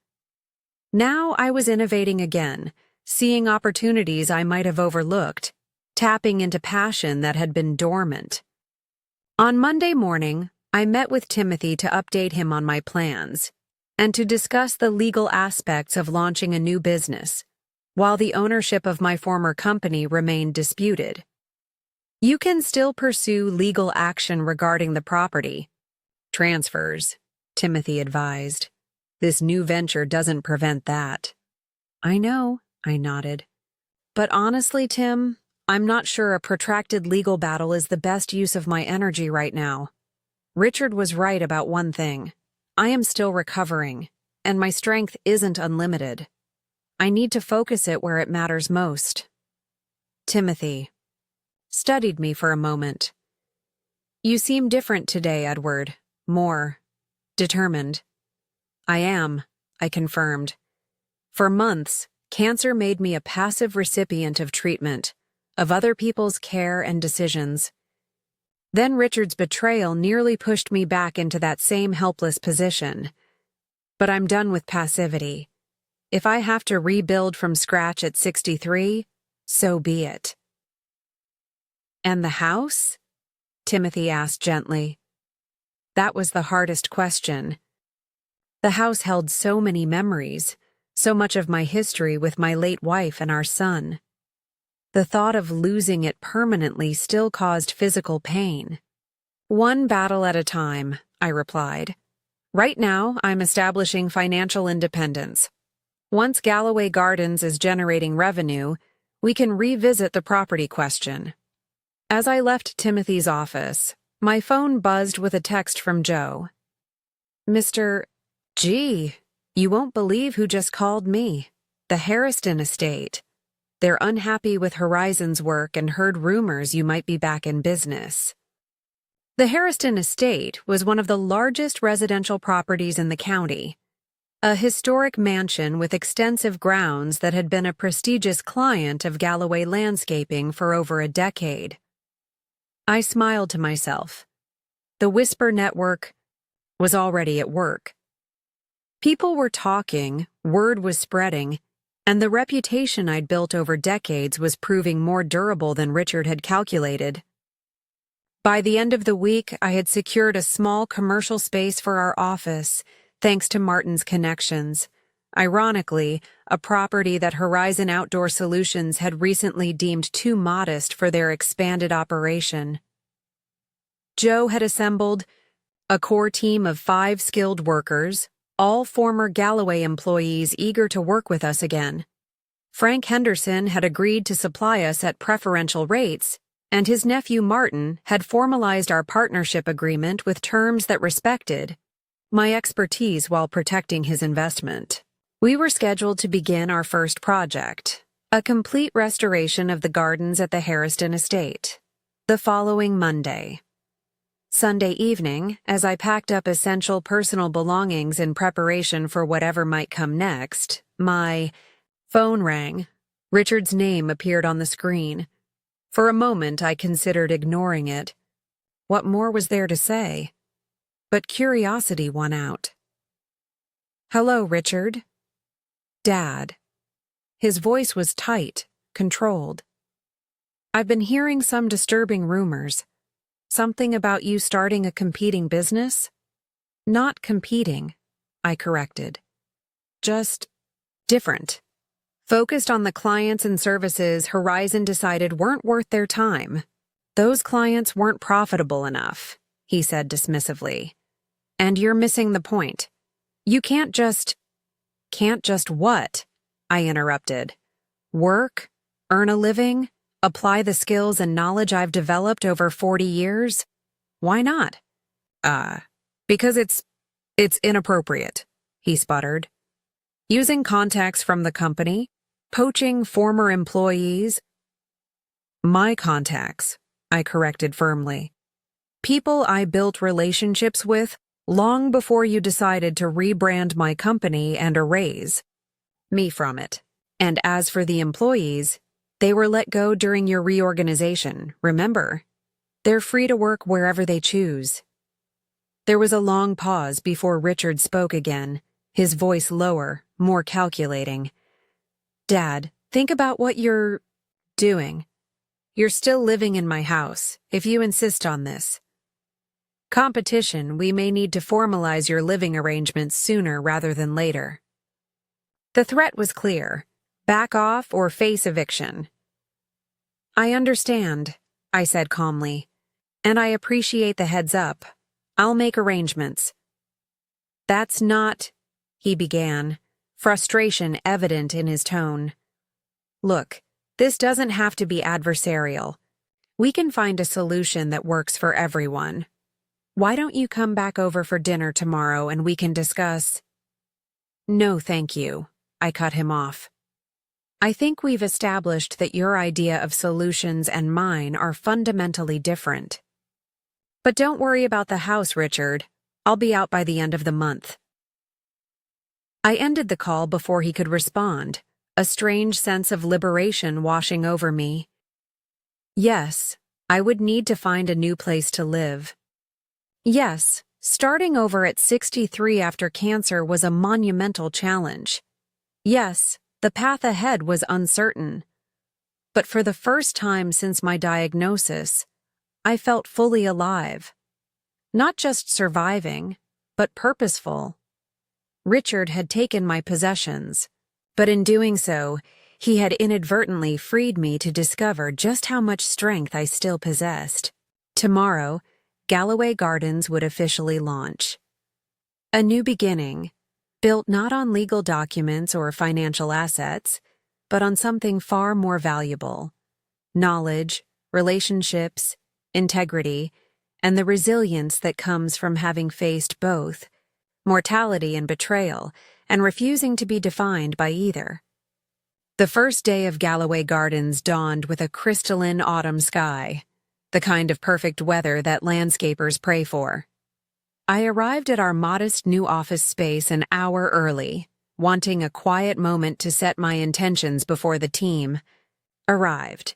Now I was innovating again, seeing opportunities I might have overlooked, tapping into passion that had been dormant. On Monday morning, I met with Timothy to update him on my plans and to discuss the legal aspects of launching a new business, while the ownership of my former company remained disputed. You can still pursue legal action regarding the property transfers, Timothy advised. This new venture doesn't prevent that. I know, I nodded. But honestly, Tim, I'm not sure a protracted legal battle is the best use of my energy right now. Richard was right about one thing. I am still recovering, and my strength isn't unlimited. I need to focus it where it matters most. Timothy studied me for a moment. You seem different today, Edward. More determined. I am, I confirmed. For months, cancer made me a passive recipient of treatment, of other people's care and decisions. Then Richard's betrayal nearly pushed me back into that same helpless position. But I'm done with passivity. If I have to rebuild from scratch at 63, so be it. And the house? Timothy asked gently. That was the hardest question. The house held so many memories, so much of my history with my late wife and our son. The thought of losing it permanently still caused physical pain. One battle at a time, I replied. Right now, I'm establishing financial independence. Once Galloway Gardens is generating revenue, we can revisit the property question. As I left Timothy's office, my phone buzzed with a text from Joe. Mr. Gee, you won't believe who just called me. The Harrison estate. They're unhappy with Horizon's work and heard rumors you might be back in business. The Harrison estate was one of the largest residential properties in the county. A historic mansion with extensive grounds that had been a prestigious client of Galloway Landscaping for over a decade. I smiled to myself. The Whisper Network was already at work. People were talking, word was spreading, and the reputation I'd built over decades was proving more durable than Richard had calculated. By the end of the week, I had secured a small commercial space for our office, thanks to Martin's connections. Ironically, a property that Horizon Outdoor Solutions had recently deemed too modest for their expanded operation. Joe had assembled a core team of 5 skilled workers, all former Galloway employees eager to work with us again. Frank Henderson had agreed to supply us at preferential rates, and his nephew Martin had formalized our partnership agreement with terms that respected my expertise while protecting his investment. We were scheduled to begin our first project, a complete restoration of the gardens at the Harrison estate, the following Monday. Sunday evening, as I packed up essential personal belongings in preparation for whatever might come next, my phone rang. Richard's name appeared on the screen. For a moment, I considered ignoring it. What more was there to say? But curiosity won out. Hello, Richard. Dad. His voice was tight, controlled. I've been hearing some disturbing rumors. Something about you starting a competing business? Not competing, I corrected. Just different. Focused on the clients and services Horizon decided weren't worth their time. Those clients weren't profitable enough, he said dismissively. And you're missing the point. You can't just what? I interrupted. Work, earn a living, apply the skills and knowledge I've developed over 40 years? Why not? Because it's inappropriate, he sputtered. Using contacts from the company, poaching former employees. My contacts, I corrected firmly. People I built relationships with long before you decided to rebrand my company and erase me from it. And as for the employees, they were let go during your reorganization, remember? They're free to work wherever they choose. There was a long pause before Richard spoke again, his voice lower, more calculating. Dad, think about what you're doing. You're still living in my house, if you insist on this. Competition, we may need to formalize your living arrangements sooner rather than later. The threat was clear. Back off or face eviction. I understand, I said calmly, and I appreciate the heads up. I'll make arrangements. That's not, he began, frustration evident in his tone. Look, this doesn't have to be adversarial. We can find a solution that works for everyone. Why don't you come back over for dinner tomorrow and we can discuss? No, thank you, I cut him off. I think we've established that your idea of solutions and mine are fundamentally different. But don't worry about the house, Richard. I'll be out by the end of the month. I ended the call before he could respond, a strange sense of liberation washing over me. Yes, I would need to find a new place to live. Yes, starting over at 63 after cancer was a monumental challenge. Yes, the path ahead was uncertain. But for the first time since my diagnosis, I felt fully alive. Not just surviving, but purposeful. Richard had taken my possessions, but in doing so, he had inadvertently freed me to discover just how much strength I still possessed. Tomorrow, Galloway Gardens would officially launch. A new beginning, built not on legal documents or financial assets, but on something far more valuable: knowledge, relationships, integrity, and the resilience that comes from having faced both mortality and betrayal, and refusing to be defined by either. The first day of Galloway Gardens dawned with a crystalline autumn sky, the kind of perfect weather that landscapers pray for. I arrived at our modest new office space an hour early, wanting a quiet moment to set my intentions before the team arrived.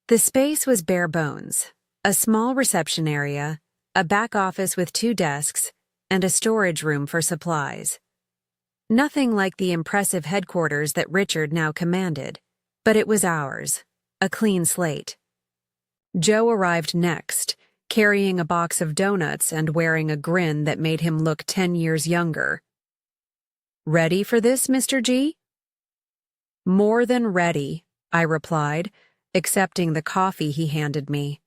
The space was bare bones, a small reception area, a back office with 2 desks, and a storage room for supplies. Nothing like the impressive headquarters that Richard now commanded, but it was ours, a clean slate. Joe arrived next, carrying a box of donuts and wearing a grin that made him look 10 years younger. Ready for this, Mr. G? More than ready, I replied, accepting the coffee he handed me.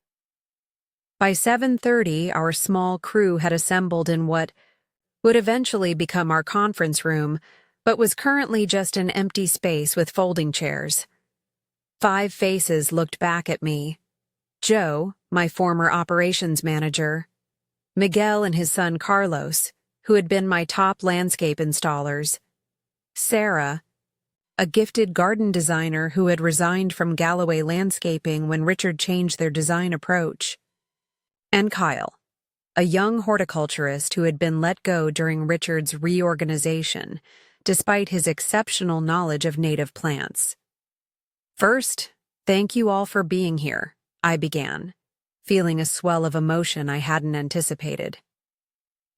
By 7:30, our small crew had assembled in what would eventually become our conference room, but was currently just an empty space with folding chairs. 5 faces looked back at me. Joe, my former operations manager, Miguel and his son Carlos, who had been my top landscape installers, Sarah, a gifted garden designer who had resigned from Galloway Landscaping when Richard changed their design approach, and Kyle, a young horticulturist who had been let go during Richard's reorganization, despite his exceptional knowledge of native plants. First, thank you all for being here, I began, feeling a swell of emotion I hadn't anticipated.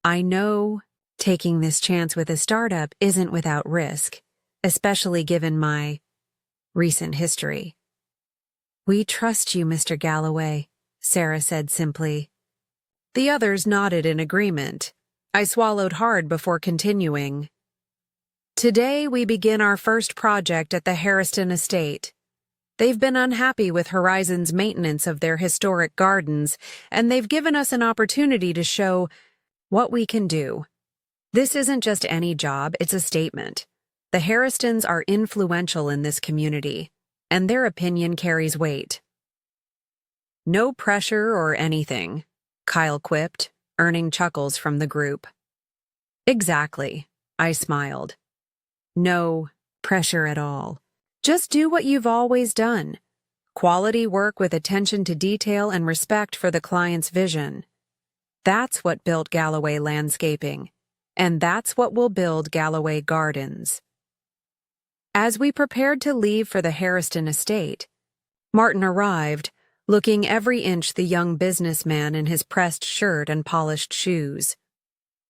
I know taking this chance with a startup isn't without risk, especially given my recent history. We trust you, Mr. Galloway, Sarah said simply. The others nodded in agreement. I swallowed hard before continuing. Today we begin our first project at the Harriston estate. They've been unhappy with Horizon's maintenance of their historic gardens, and they've given us an opportunity to show what we can do. This isn't just any job, it's a statement. The Harristons are influential in this community, and their opinion carries weight. No pressure or anything, Kyle quipped, earning chuckles from the group. Exactly, I smiled. No pressure at all. Just do what you've always done. Quality work with attention to detail and respect for the client's vision. That's what built Galloway Landscaping, and that's what will build Galloway Gardens. As we prepared to leave for the Harriston estate, Martin arrived, looking every inch the young businessman in his pressed shirt and polished shoes.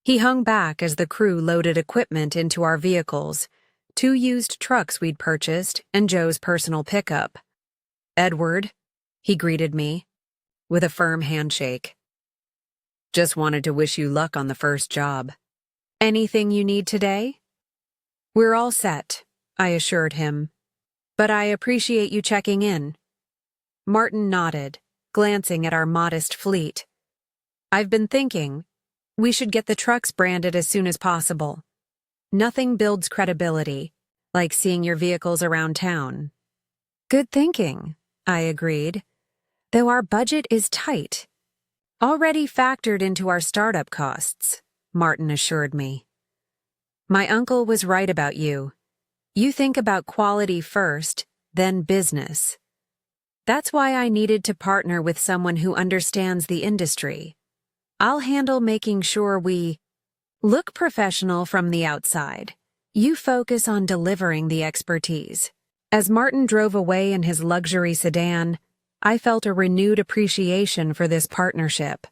He hung back as the crew loaded equipment into our vehicles, 2 used trucks we'd purchased, and Joe's personal pickup. Edward, he greeted me, with a firm handshake. Just wanted to wish you luck on the first job. Anything you need today? We're all set, I assured him. But I appreciate you checking in. Martin nodded, glancing at our modest fleet. I've been thinking, we should get the trucks branded as soon as possible. Nothing builds credibility, like seeing your vehicles around town. Good thinking, I agreed. Though our budget is tight. Already factored into our startup costs, Martin assured me. My uncle was right about you. You think about quality first, then business. That's why I needed to partner with someone who understands the industry. I'll handle making sure we look professional from the outside. You focus on delivering the expertise. As Martin drove away in his luxury sedan, I felt a renewed appreciation for this partnership.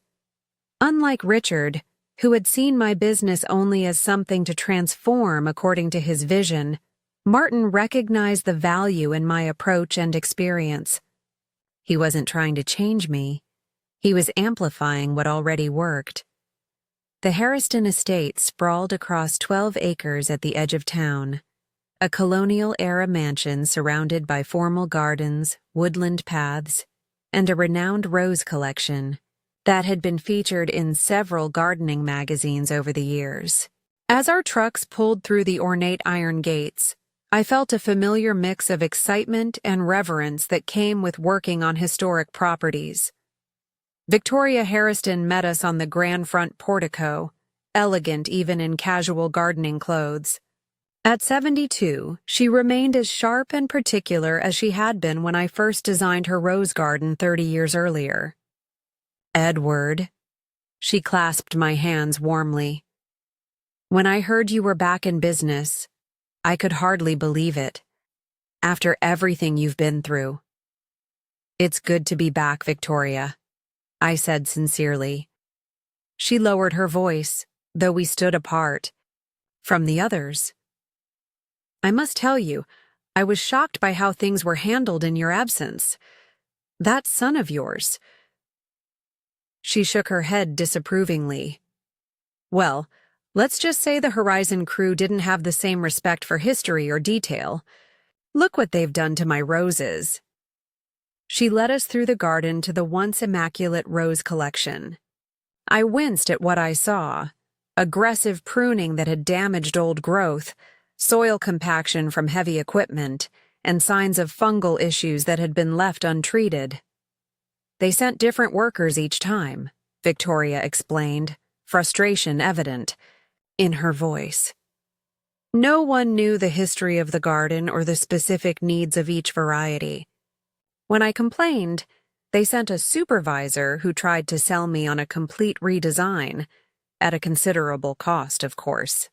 Unlike Richard, who had seen my business only as something to transform according to his vision, Martin recognized the value in my approach and experience. He wasn't trying to change me. He was amplifying what already worked. The Harriston estate sprawled across 12 acres at the edge of town, a colonial-era mansion surrounded by formal gardens, woodland paths, and a renowned rose collection that had been featured in several gardening magazines over the years. As our trucks pulled through the ornate iron gates, I felt a familiar mix of excitement and reverence that came with working on historic properties. Victoria Harriston met us on the grand front portico, elegant even in casual gardening clothes. At 72, she remained as sharp and particular as she had been when I first designed her rose garden 30 years earlier. Edward. She clasped my hands warmly. When I heard you were back in business, I could hardly believe it. After everything you've been through. It's good to be back, Victoria, I said sincerely. She lowered her voice, though we stood apart from the others. I must tell you, I was shocked by how things were handled in your absence. That son of yours. She shook her head disapprovingly. Well, let's just say the Horizon crew didn't have the same respect for history or detail. Look what they've done to my roses. She led us through the garden to the once immaculate rose collection. I winced at what I saw. Aggressive pruning that had damaged old growth, soil compaction from heavy equipment, and signs of fungal issues that had been left untreated. They sent different workers each time, Victoria explained, frustration evident in her voice. No one knew the history of the garden or the specific needs of each variety. When I complained, they sent a supervisor who tried to sell me on a complete redesign, at a considerable cost, of course.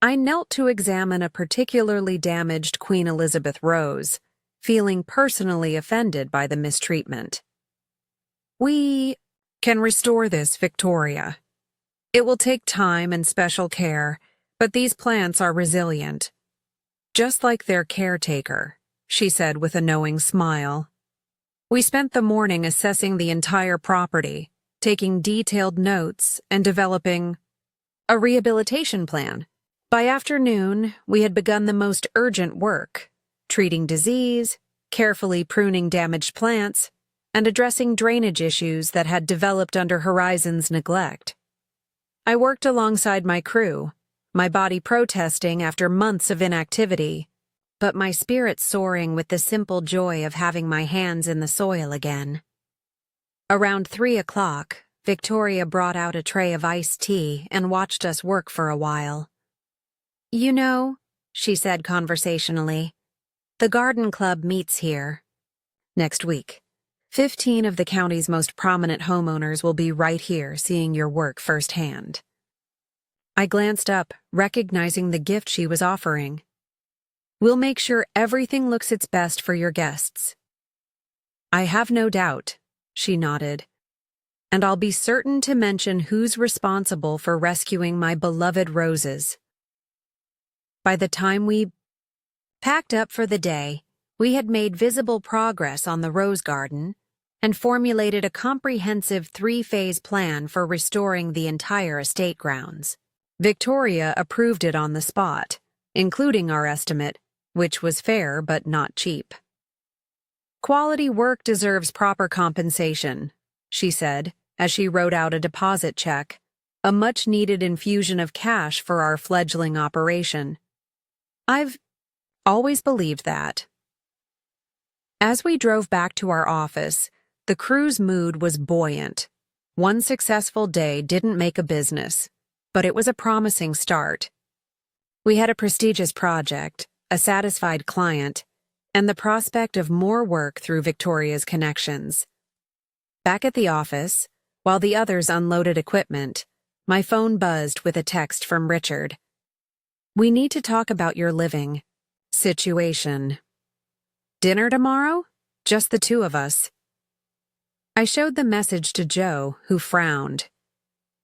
I knelt to examine a particularly damaged Queen Elizabeth rose, feeling personally offended by the mistreatment. We can restore this, Victoria. It will take time and special care, but these plants are resilient. Just like their caretaker, she said with a knowing smile. We spent the morning assessing the entire property, taking detailed notes and developing a rehabilitation plan. By afternoon, we had begun the most urgent work, treating disease, carefully pruning damaged plants, and addressing drainage issues that had developed under Horizon's neglect. I worked alongside my crew, my body protesting after months of inactivity, but my spirit soaring with the simple joy of having my hands in the soil again. Around 3 o'clock, Victoria brought out a tray of iced tea and watched us work for a while. You know, she said conversationally, the garden club meets here. Next week, 15 of the county's most prominent homeowners will be right here seeing your work firsthand. I glanced up, recognizing the gift she was offering. We'll make sure everything looks its best for your guests. I have no doubt, she nodded. And I'll be certain to mention who's responsible for rescuing my beloved roses. By the time we packed up for the day, we had made visible progress on the rose garden, and formulated a comprehensive three-phase plan for restoring the entire estate grounds. Victoria approved it on the spot, including our estimate, which was fair but not cheap. "Quality work deserves proper compensation," she said, as she wrote out a deposit check, a much-needed infusion of cash for our fledgling operation. I've always believed that. As we drove back to our office, the crew's mood was buoyant. One successful day didn't make a business, but it was a promising start. We had a prestigious project, a satisfied client, and the prospect of more work through Victoria's connections. Back at the office, while the others unloaded equipment, my phone buzzed with a text from Richard. "We need to talk about your living situation. Dinner tomorrow? Just the two of us." I showed the message to Joe, who frowned.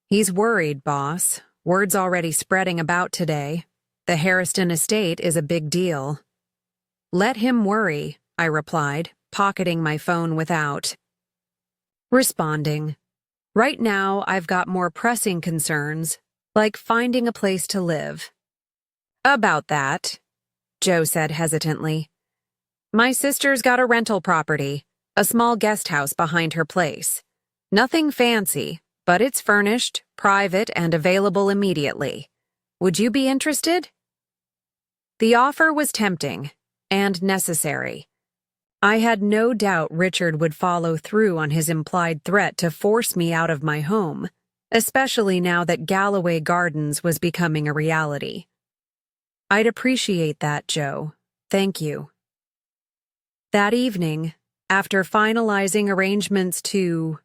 "He's worried, boss. Word's already spreading about today. The Harrison estate is a big deal." "Let him worry," I replied, pocketing my phone without responding. "Right now, I've got more pressing concerns, like finding a place to live." "About that," Joe said hesitantly. "My sister's got a rental property, a small guest house behind her place. Nothing fancy, but it's furnished, private, and available immediately. Would you be interested?" The offer was tempting and necessary. I had no doubt Richard would follow through on his implied threat to force me out of my home, especially now that Galloway Gardens was becoming a reality. "I'd appreciate that, Joe. Thank you." That evening, after finalizing arrangements to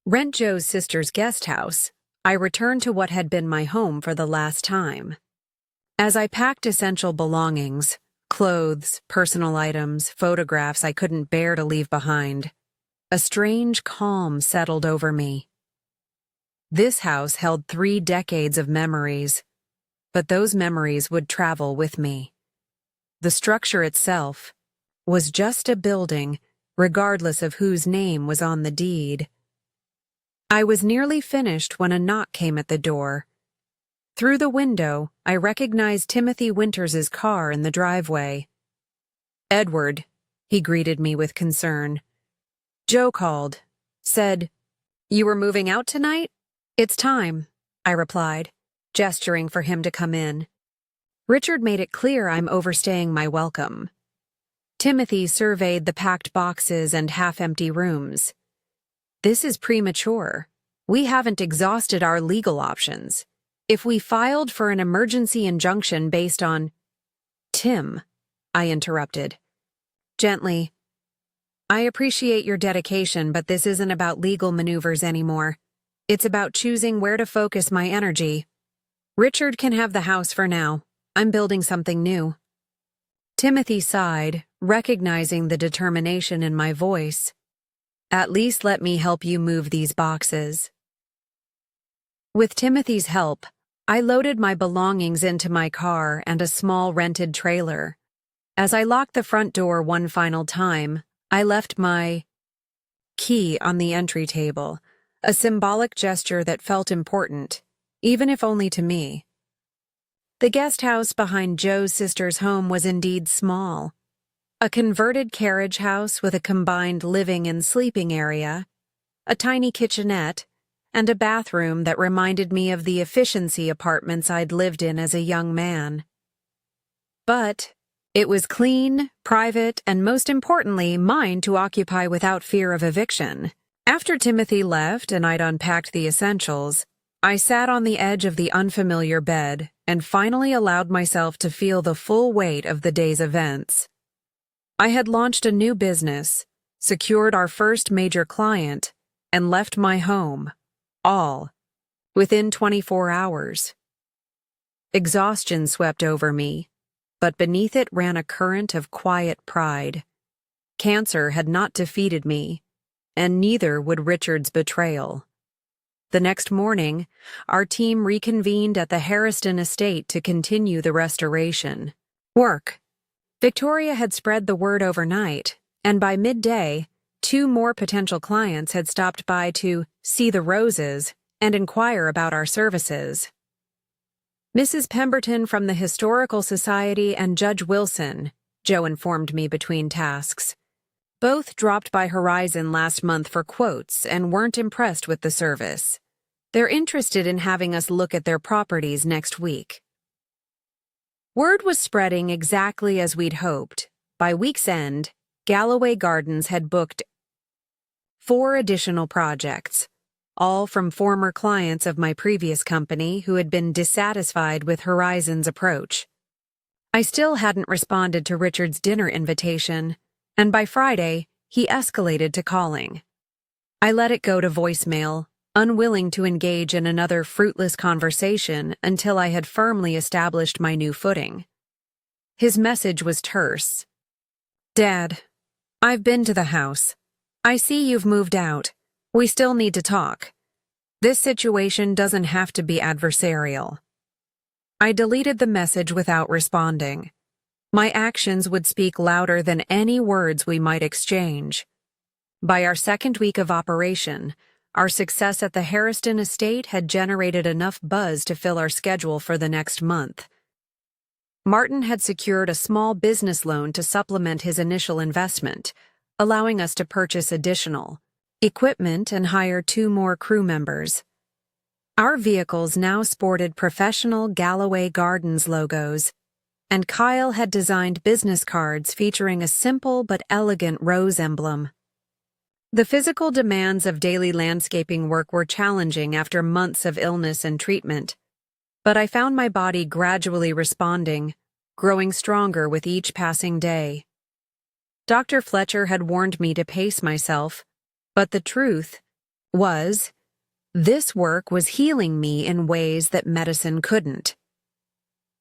rent Joe's sister's guest house, I returned to what had been my home for the last time. As I packed essential belongings, clothes, personal items, photographs I couldn't bear to leave behind, a strange calm settled over me. This house held 3 decades of memories, but those memories would travel with me. The structure itself was just a building, regardless of whose name was on the deed. I was nearly finished when a knock came at the door. Through the window, I recognized Timothy Winters's car in the driveway. "Edward," he greeted me with concern. "Joe called. Said, you were moving out tonight? It's time," I replied, gesturing for him to come in. Richard made it clear I'm overstaying my welcome. Timothy surveyed the packed boxes and half-empty rooms. "This is premature. We haven't exhausted our legal options. If we filed for an emergency injunction based on—" "Tim," I interrupted. Gently, "I appreciate your dedication, but this isn't about legal maneuvers anymore. It's about choosing where to focus my energy. Richard can have the house for now. I'm building something new." Timothy sighed, recognizing the determination in my voice. "At least let me help you move these boxes." With Timothy's help, I loaded my belongings into my car and a small rented trailer. As I locked the front door one final time, I left my key on the entry table, a symbolic gesture that felt important, even if only to me. The guest house behind Joe's sister's home was indeed small. A converted carriage house with a combined living and sleeping area, a tiny kitchenette, and a bathroom that reminded me of the efficiency apartments I'd lived in as a young man. But it was clean, private, and most importantly, mine to occupy without fear of eviction. After Timothy left and I'd unpacked the essentials, I sat on the edge of the unfamiliar bed and finally allowed myself to feel the full weight of the day's events. I had launched a new business, secured our first major client, and left my home, all, within 24 hours. Exhaustion swept over me, but beneath it ran a current of quiet pride. Cancer had not defeated me, and neither would Richard's betrayal. The next morning, our team reconvened at the Harrison estate to continue the restoration work. Victoria had spread the word overnight, and by midday, 2 more potential clients had stopped by to see the roses and inquire about our services. Mrs. Pemberton from the Historical Society and Judge Wilson, Joe informed me between tasks. Both dropped by Horizon last month for quotes and weren't impressed with the service. They're interested in having us look at their properties next week. Word was spreading exactly as we'd hoped. By week's end, Galloway Gardens had booked 4 additional projects, all from former clients of my previous company who had been dissatisfied with Horizon's approach. I still hadn't responded to Richard's dinner invitation, and by Friday, he escalated to calling. I let it go to voicemail, unwilling to engage in another fruitless conversation until I had firmly established my new footing. His message was terse. "Dad, I've been to the house. I see you've moved out. We still need to talk. This situation doesn't have to be adversarial." I deleted the message without responding. My actions would speak louder than any words we might exchange. By our second week of operation, our success at the Harriston estate had generated enough buzz to fill our schedule for the next month. Martin had secured a small business loan to supplement his initial investment, allowing us to purchase additional equipment and hire 2 more crew members. Our vehicles now sported professional Galloway Gardens logos, and Kyle had designed business cards featuring a simple but elegant rose emblem. The physical demands of daily landscaping work were challenging after months of illness and treatment, but I found my body gradually responding, growing stronger with each passing day. Dr. Fletcher had warned me to pace myself, but the truth was, this work was healing me in ways that medicine couldn't.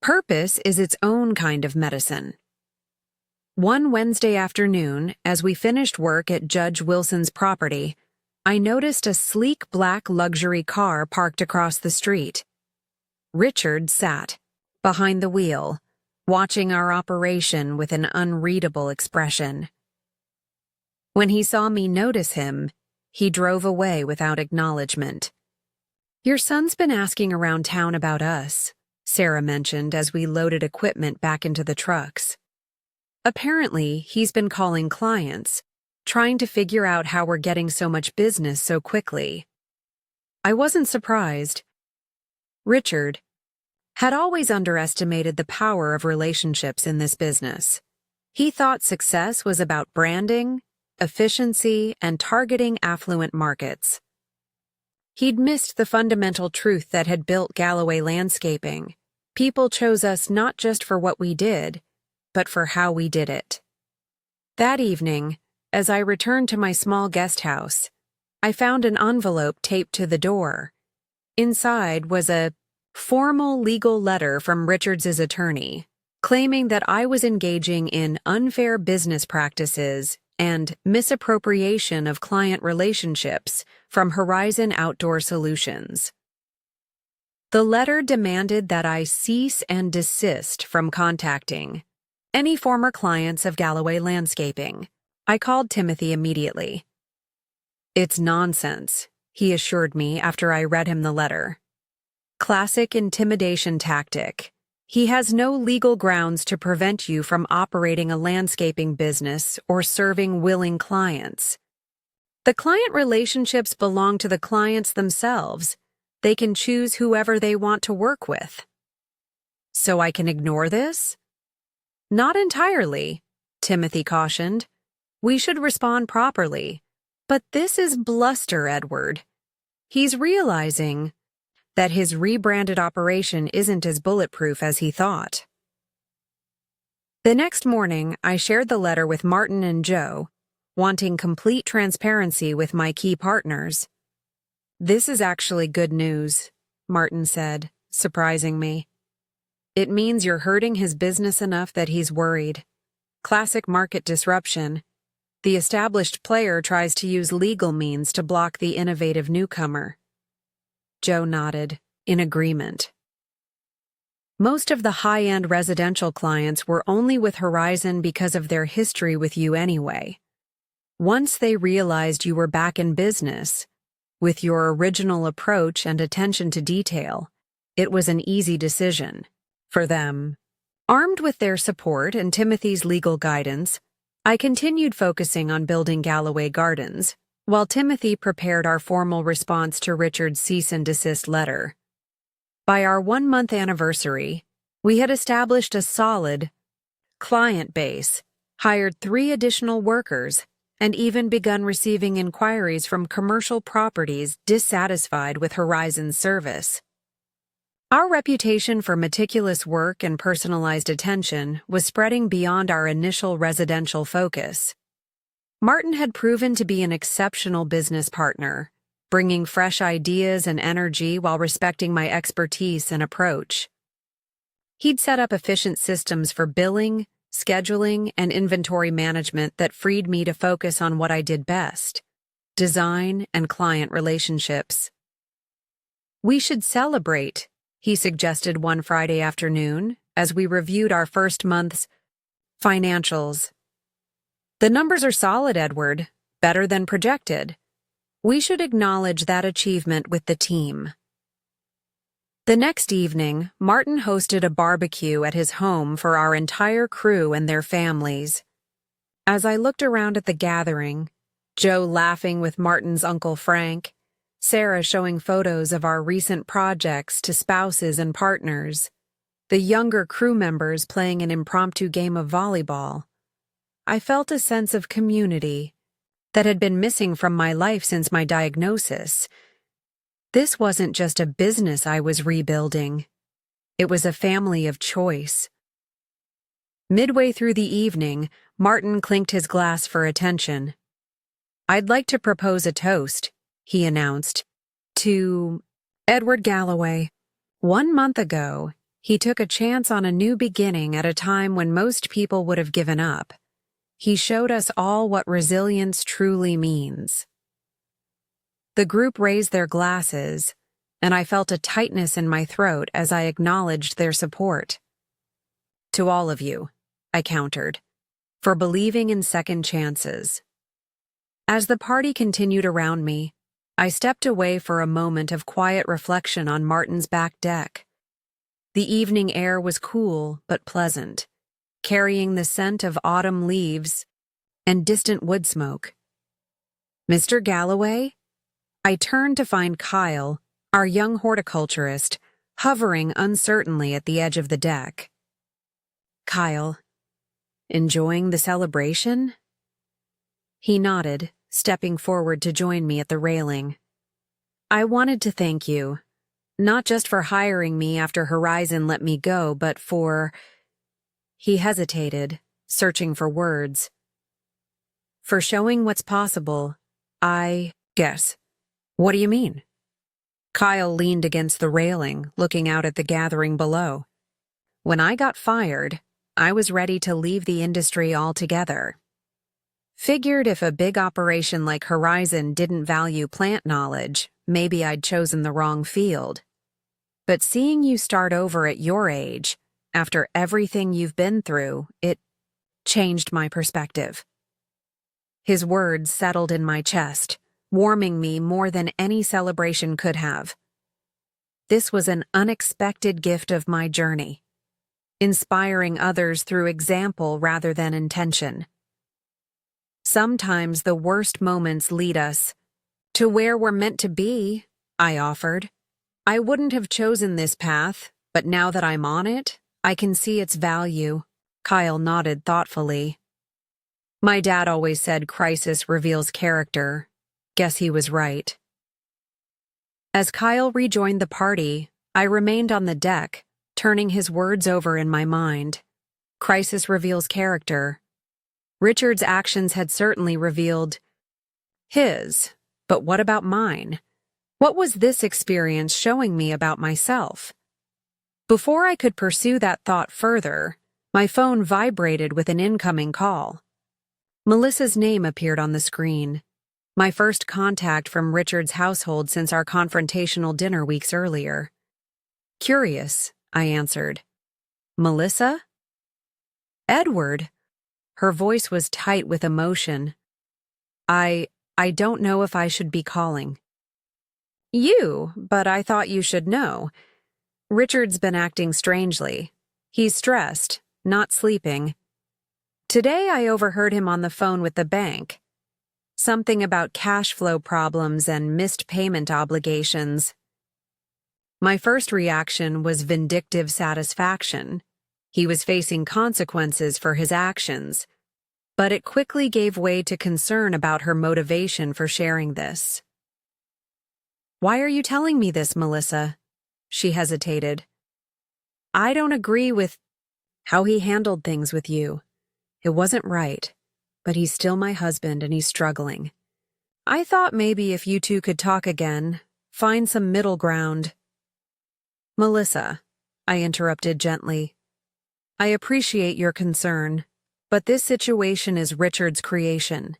Purpose is its own kind of medicine. One Wednesday afternoon, as we finished work at Judge Wilson's property, I noticed a sleek black luxury car parked across the street. Richard sat behind the wheel, watching our operation with an unreadable expression. When he saw me notice him, he drove away without acknowledgement. "Your son's been asking around town about us," Sarah mentioned as we loaded equipment back into the trucks. "Apparently, he's been calling clients, trying to figure out how we're getting so much business so quickly." I wasn't surprised. Richard had always underestimated the power of relationships in this business. He thought success was about branding, efficiency, and targeting affluent markets. He'd missed the fundamental truth that had built Galloway Landscaping. People chose us not just for what we did, but for how we did it. That evening, as I returned to my small guest house, I found an envelope taped to the door. Inside was a formal legal letter from Richards' attorney, claiming that I was engaging in unfair business practices and misappropriation of client relationships from Horizon Outdoor Solutions. The letter demanded that I cease and desist from contacting any former clients of Galloway Landscaping. I called Timothy immediately. "It's nonsense," he assured me after I read him the letter. "Classic intimidation tactic. He has no legal grounds to prevent you from operating a landscaping business or serving willing clients. The client relationships belong to the clients themselves. They can choose whoever they want to work with." "So I can ignore this?" "Not entirely," Timothy cautioned. "We should respond properly. But this is bluster, Edward. He's realizing that his rebranded operation isn't as bulletproof as he thought." The next morning, I shared the letter with Martin and Joe, wanting complete transparency with my key partners. "This is actually good news," Martin said, surprising me. "It means you're hurting his business enough that he's worried. Classic market disruption. The established player tries to use legal means to block the innovative newcomer." Joe nodded, in agreement. "Most of the high-end residential clients were only with Horizon because of their history with you anyway. Once they realized you were back in business, with your original approach and attention to detail, it was an easy decision for them. Armed with their support and Timothy's legal guidance, I continued focusing on building Galloway Gardens, while Timothy prepared our formal response to Richard's cease and desist letter. By our 1-month anniversary, we had established a solid client base, hired 3 additional workers, and even begun receiving inquiries from commercial properties dissatisfied with Horizon's service. Our reputation for meticulous work and personalized attention was spreading beyond our initial residential focus. Martin had proven to be an exceptional business partner, bringing fresh ideas and energy while respecting my expertise and approach. He'd set up efficient systems for billing, scheduling, and inventory management that freed me to focus on what I did best: design and client relationships. "We should celebrate," he suggested one Friday afternoon as we reviewed our first month's financials. "The numbers are solid, Edward, better than projected. We should acknowledge that achievement with the team." The next evening, Martin hosted a barbecue at his home for our entire crew and their families. As I looked around at the gathering, Joe laughing with Martin's Uncle Frank, Sarah showing photos of our recent projects to spouses and partners, the younger crew members playing an impromptu game of volleyball, I felt a sense of community that had been missing from my life since my diagnosis. This wasn't just a business I was rebuilding. It was a family of choice. Midway through the evening, Martin clinked his glass for attention. "I'd like to propose a toast," he announced, "to Edward Galloway. 1 month ago, he took a chance on a new beginning at a time when most people would have given up. He showed us all what resilience truly means." The group raised their glasses, and I felt a tightness in my throat as I acknowledged their support. "To all of you," I countered, "for believing in second chances." As the party continued around me, I stepped away for a moment of quiet reflection on Martin's back deck. The evening air was cool but pleasant, carrying the scent of autumn leaves and distant wood smoke. "Mr. Galloway?" I turned to find Kyle, our young horticulturist, hovering uncertainly at the edge of the deck. "Kyle, enjoying the celebration?" He nodded, stepping forward to join me at the railing. "I wanted to thank you, not just for hiring me after Horizon let me go, but for—" He hesitated, searching for words. "For showing what's possible, I guess." "What do you mean?" Kyle leaned against the railing, looking out at the gathering below. "When I got fired, I was ready to leave the industry altogether. Figured if a big operation like Horizon didn't value plant knowledge, maybe I'd chosen the wrong field. But seeing you start over at your age, after everything you've been through, it changed my perspective." His words settled in my chest, warming me more than any celebration could have. This was an unexpected gift of my journey, inspiring others through example rather than intention. "Sometimes the worst moments lead us to where we're meant to be," I offered. "I wouldn't have chosen this path, but now that I'm on it, I can see its value." Kyle nodded thoughtfully. "My dad always said crisis reveals character. Guess he was right." As Kyle rejoined the party, I remained on the deck, turning his words over in my mind. Crisis reveals character. Richard's actions had certainly revealed his, but what about mine? What was this experience showing me about myself? Before I could pursue that thought further, my phone vibrated with an incoming call. Melissa's name appeared on the screen. My first contact from Richard's household since our confrontational dinner weeks earlier. "Curious," I answered. "Melissa?" "Edward." Her voice was tight with emotion. I don't know if I should be calling. But I thought you should know. Richard's been acting strangely. He's stressed, not sleeping. Today I overheard him on the phone with the bank. Something about cash flow problems and missed payment obligations. My first reaction was vindictive satisfaction. He was facing consequences for his actions, but it quickly gave way to concern about her motivation for sharing this. Why are you telling me this, Melissa? She hesitated. I don't agree with how he handled things with you. It wasn't right, but he's still my husband and he's struggling. I thought maybe if you two could talk again, find some middle ground. Melissa, I interrupted gently. I appreciate your concern, but this situation is Richard's creation.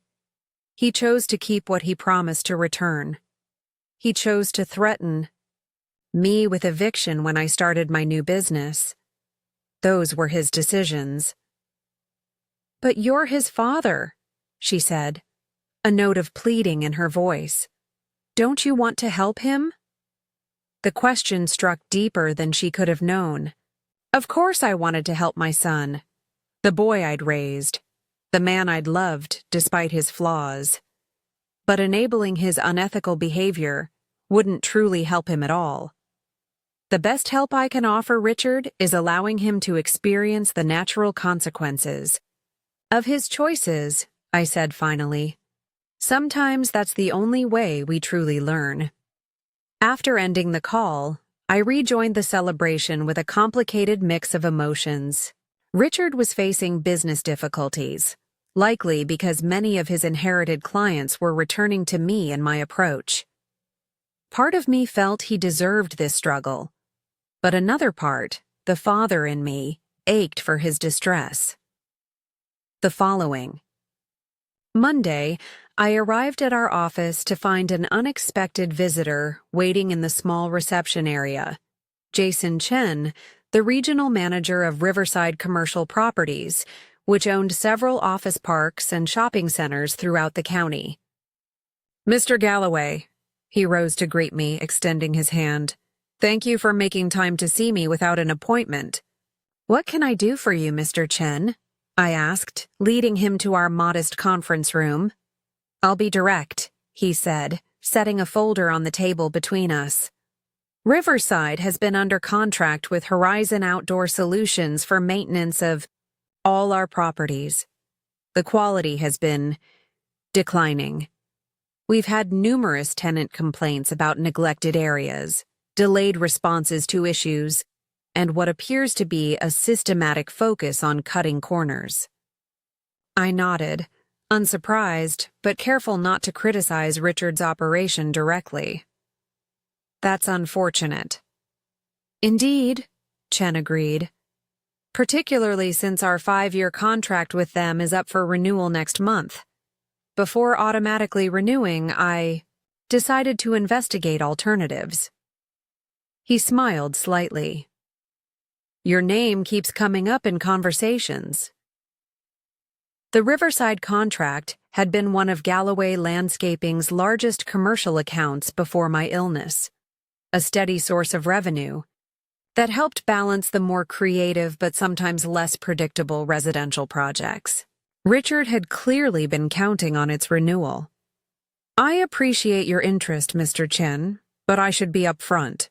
He chose to keep what he promised to return. He chose to threaten me with eviction when I started my new business. Those were his decisions. But you're his father, she said, a note of pleading in her voice. Don't you want to help him? The question struck deeper than she could have known. Of course I wanted to help my son, the boy I'd raised, the man I'd loved despite his flaws. But enabling his unethical behavior wouldn't truly help him at all. The best help I can offer Richard is allowing him to experience the natural consequences of his choices, I said finally. Sometimes that's the only way we truly learn. After ending the call, I rejoined the celebration with a complicated mix of emotions. Richard was facing business difficulties, likely because many of his inherited clients were returning to me and my approach. Part of me felt he deserved this struggle, but another part, the father in me, ached for his distress. The following. Monday, I arrived at our office to find an unexpected visitor waiting in the small reception area. Jason Chen, the regional manager of Riverside Commercial Properties, which owned several office parks and shopping centers throughout the county. Mr. Galloway, he rose to greet me, extending his hand. Thank you for making time to see me without an appointment. What can I do for you, Mr. Chen? I asked, leading him to our modest conference room. I'll be direct, he said, setting a folder on the table between us. Riverside has been under contract with Horizon Outdoor Solutions for maintenance of all our properties. The quality has been declining. We've had numerous tenant complaints about neglected areas, delayed responses to issues, and what appears to be a systematic focus on cutting corners. I nodded, unsurprised, but careful not to criticize Richard's operation directly. That's unfortunate. Indeed, Chen agreed. Particularly since our 5-year contract with them is up for renewal next month. Before automatically renewing, I decided to investigate alternatives. He smiled slightly. Your name keeps coming up in conversations. The Riverside contract had been one of Galloway Landscaping's largest commercial accounts before my illness, a steady source of revenue that helped balance the more creative but sometimes less predictable residential projects. Richard had clearly been counting on its renewal. I appreciate your interest, Mr. Chen, but I should be upfront.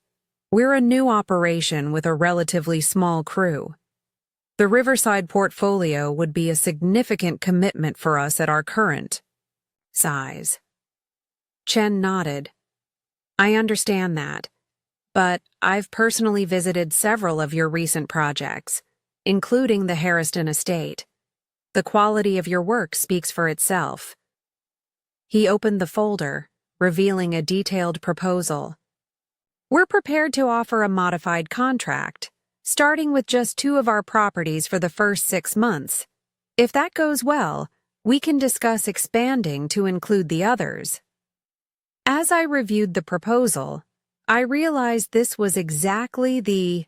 We're a new operation with a relatively small crew. The Riverside portfolio would be a significant commitment for us at our current size. Chen nodded. I understand that, but I've personally visited several of your recent projects, including the Harriston estate. The quality of your work speaks for itself. He opened the folder, revealing a detailed proposal. We're prepared to offer a modified contract, starting with just 2 of our properties for the first 6 months. If that goes well, we can discuss expanding to include the others. As I reviewed the proposal, I realized this was exactly the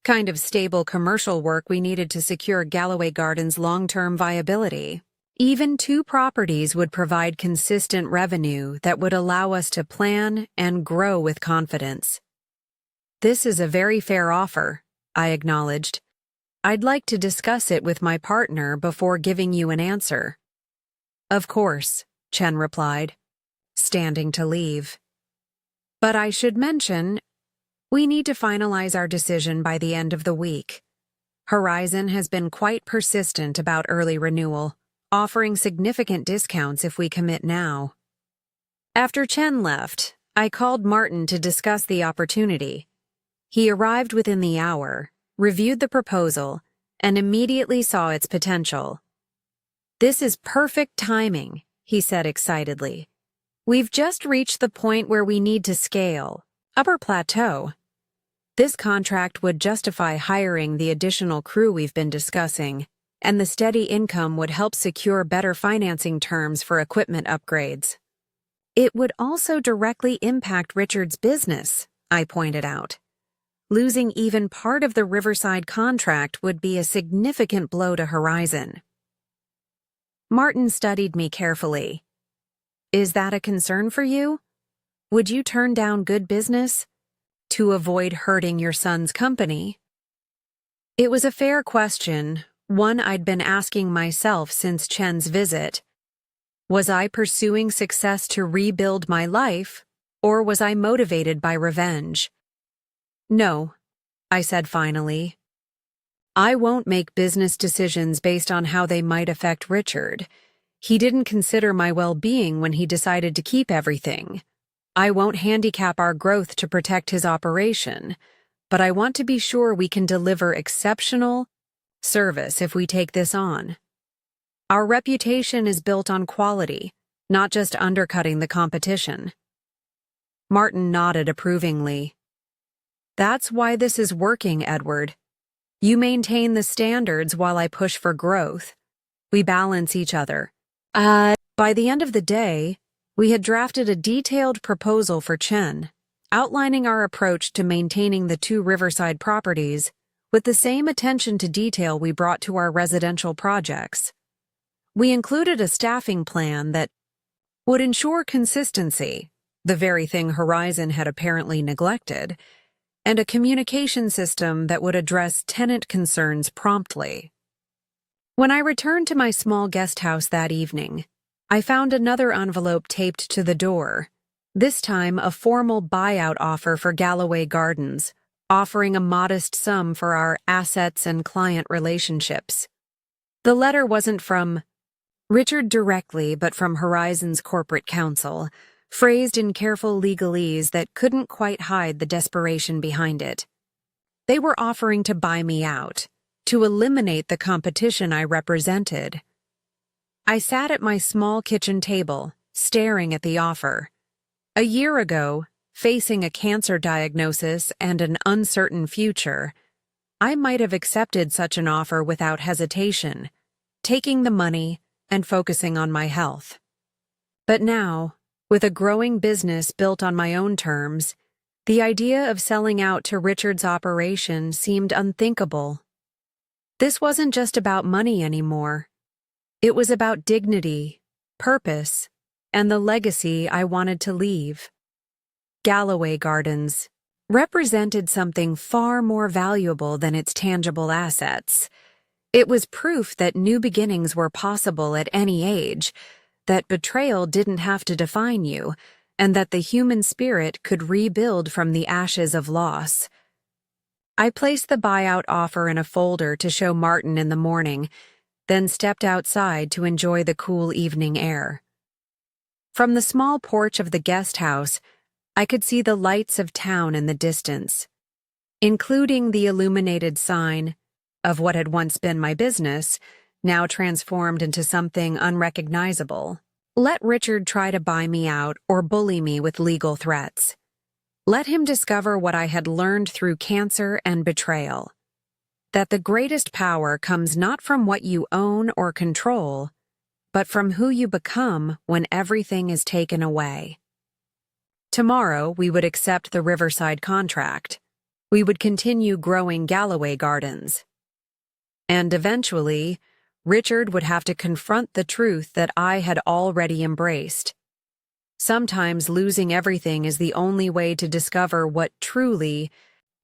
kind of stable commercial work we needed to secure Galloway Gardens' long-term viability. Even 2 properties would provide consistent revenue that would allow us to plan and grow with confidence. This is a very fair offer, I acknowledged. I'd like to discuss it with my partner before giving you an answer. Of course, Chen replied, standing to leave. But I should mention, we need to finalize our decision by the end of the week. Horizon has been quite persistent about early renewal, offering significant discounts if we commit now. After Chen left, I called Martin to discuss the opportunity. He arrived within the hour, reviewed the proposal, and immediately saw its potential. "This is perfect timing," he said excitedly. "We've just reached the point where we need to scale, upper plateau. This contract would justify hiring the additional crew we've been discussing, and the steady income would help secure better financing terms for equipment upgrades. It would also directly impact Richard's business," I pointed out. "Losing even part of the Riverside contract would be a significant blow to Horizon." Martin studied me carefully. "Is that a concern for you? Would you turn down good business to avoid hurting your son's company?" It was a fair question, one I'd been asking myself since Chen's visit. Was I pursuing success to rebuild my life, or was I motivated by revenge? "No," I said finally. "I won't make business decisions based on how they might affect Richard. He didn't consider my well-being when he decided to keep everything. I won't handicap our growth to protect his operation, but I want to be sure we can deliver exceptional service if we take this on. Our reputation is built on quality, not just undercutting the competition." Martin nodded approvingly. "That's why this is working, Edward. You maintain the standards while I push for growth. We balance each other." By the end of the day, we had drafted a detailed proposal for Chen, outlining our approach to maintaining the 2 Riverside properties with the same attention to detail we brought to our residential projects. We included a staffing plan that would ensure consistency, the very thing Horizon had apparently neglected, and a communication system that would address tenant concerns promptly. When I returned to my small guest house that evening, I found another envelope taped to the door, this time a formal buyout offer for Galloway Gardens, offering a modest sum for our assets and client relationships. The letter wasn't from Richard directly, but from Horizon's corporate counsel, phrased in careful legalese that couldn't quite hide the desperation behind it. They were offering to buy me out, to eliminate the competition I represented. I sat at my small kitchen table, staring at the offer. A year ago, facing a cancer diagnosis and an uncertain future, I might have accepted such an offer without hesitation, taking the money and focusing on my health. But now, with a growing business built on my own terms, the idea of selling out to Richard's operation seemed unthinkable. This wasn't just about money anymore. It was about dignity, purpose, and the legacy I wanted to leave. Galloway Gardens represented something far more valuable than its tangible assets. It was proof that new beginnings were possible at any age, that betrayal didn't have to define you, and that the human spirit could rebuild from the ashes of loss. I placed the buyout offer in a folder to show Martin in the morning, then stepped outside to enjoy the cool evening air. From the small porch of the guest house, I could see the lights of town in the distance, including the illuminated sign of what had once been my business, now transformed into something unrecognizable. Let Richard try to buy me out or bully me with legal threats. Let him discover what I had learned through cancer and betrayal. That the greatest power comes not from what you own or control, but from who you become when everything is taken away. Tomorrow, we would accept the Riverside contract. We would continue growing Galloway Gardens. And eventually, Richard would have to confront the truth that I had already embraced. Sometimes losing everything is the only way to discover what truly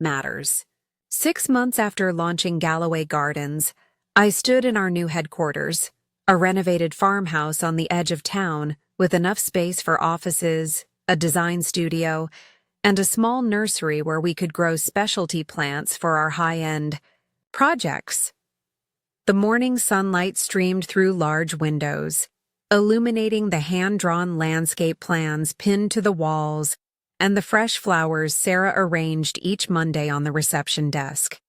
matters. 6 months after launching Galloway Gardens, I stood in our new headquarters, a renovated farmhouse on the edge of town with enough space for offices, a design studio, and a small nursery where we could grow specialty plants for our high-end projects. The morning sunlight streamed through large windows, illuminating the hand-drawn landscape plans pinned to the walls and the fresh flowers Sarah arranged each Monday on the reception desk.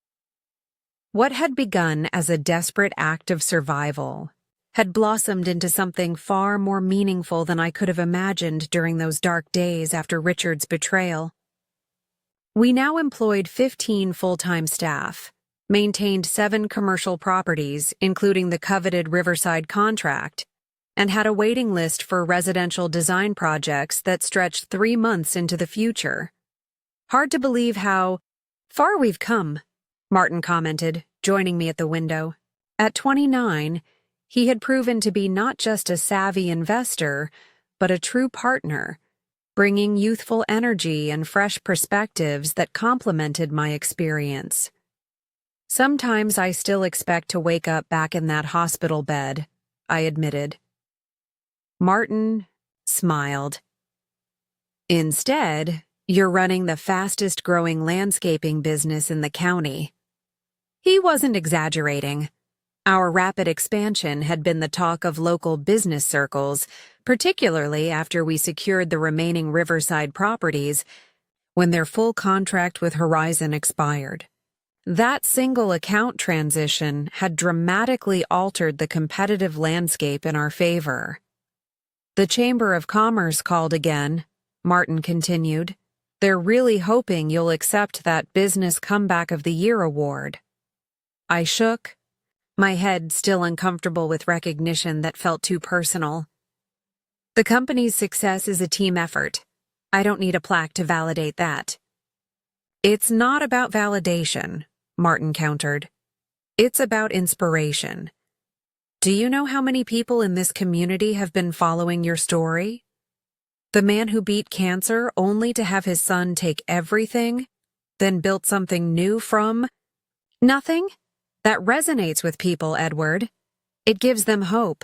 What had begun as a desperate act of survival had blossomed into something far more meaningful than I could have imagined during those dark days after Richard's betrayal. We now employed 15 full-time staff, maintained 7 commercial properties, including the coveted Riverside contract, and had a waiting list for residential design projects that stretched 3 months into the future. Hard to believe how far we've come, Martin commented, joining me at the window. At 29, he had proven to be not just a savvy investor, but a true partner, bringing youthful energy and fresh perspectives that complemented my experience. Sometimes I still expect to wake up back in that hospital bed, I admitted. Martin smiled. Instead, you're running the fastest-growing landscaping business in the county. He wasn't exaggerating. Our rapid expansion had been the talk of local business circles, particularly after we secured the remaining Riverside properties when their full contract with Horizon expired. That single account transition had dramatically altered the competitive landscape in our favor. The Chamber of Commerce called again, Martin continued. They're really hoping you'll accept that Business Comeback of the Year award. I shook, my head still uncomfortable with recognition that felt too personal. The company's success is a team effort. I don't need a plaque to validate that. It's not about validation, Martin countered. It's about inspiration. Do you know how many people in this community have been following your story? The man who beat cancer only to have his son take everything, then built something new from nothing? That resonates with people, Edward. It gives them hope.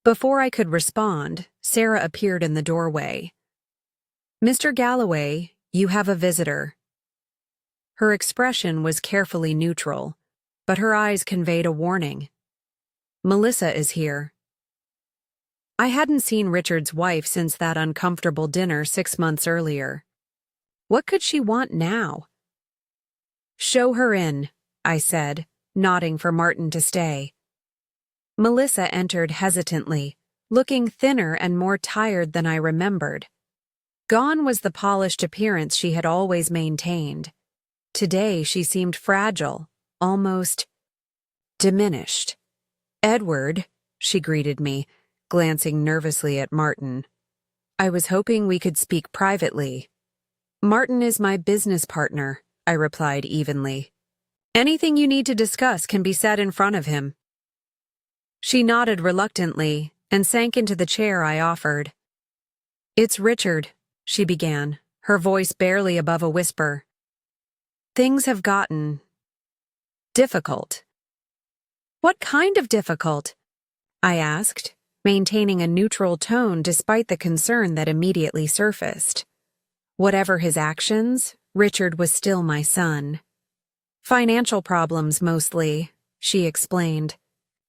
Before I could respond, Sarah appeared in the doorway. Mr. Galloway, you have a visitor. Her expression was carefully neutral, but her eyes conveyed a warning. Melissa is here. I hadn't seen Richard's wife since that uncomfortable dinner 6 months earlier. What could she want now? Show her in, I said, nodding for Martin to stay. Melissa entered hesitantly, looking thinner and more tired than I remembered. Gone was the polished appearance she had always maintained. Today she seemed fragile, almost diminished. Edward, she greeted me, glancing nervously at Martin. I was hoping we could speak privately. Martin is my business partner, I replied evenly. Anything you need to discuss can be said in front of him. She nodded reluctantly and sank into the chair I offered. It's Richard, she began, her voice barely above a whisper. Things have gotten difficult. What kind of difficult? I asked, maintaining a neutral tone despite the concern that immediately surfaced. Whatever his actions, Richard was still my son. Financial problems mostly, she explained.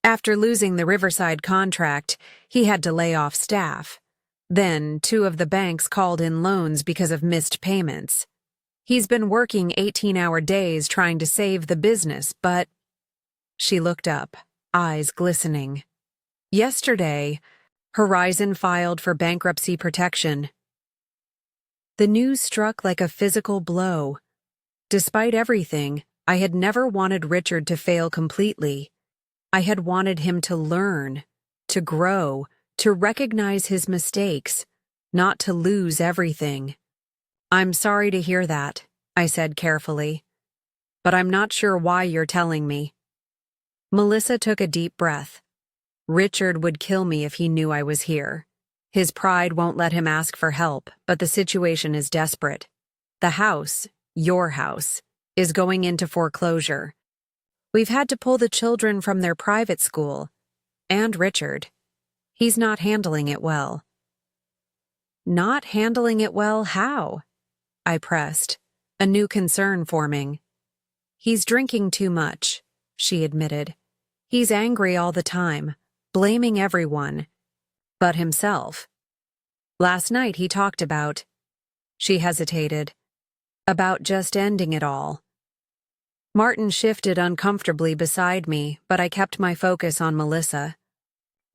After losing the Riverside contract, he had to lay off staff. Then 2 of the banks called in loans because of missed payments. He's been working 18-hour days trying to save the business, but... She looked up, eyes glistening. Yesterday, Horizon filed for bankruptcy protection. The news struck like a physical blow. Despite everything, I had never wanted Richard to fail completely. I had wanted him to learn, to grow, to recognize his mistakes, not to lose everything. I'm sorry to hear that, I said carefully. But I'm not sure why you're telling me. Melissa took a deep breath. Richard would kill me if he knew I was here. His pride won't let him ask for help, but the situation is desperate. The house, your house, is going into foreclosure. We've had to pull the children from their private school. And Richard. He's not handling it well. Not handling it well how? I pressed, a new concern forming. He's drinking too much, she admitted. He's angry all the time, blaming everyone, but himself. Last night he talked about, she hesitated, about just ending it all. Martin shifted uncomfortably beside me, but I kept my focus on Melissa.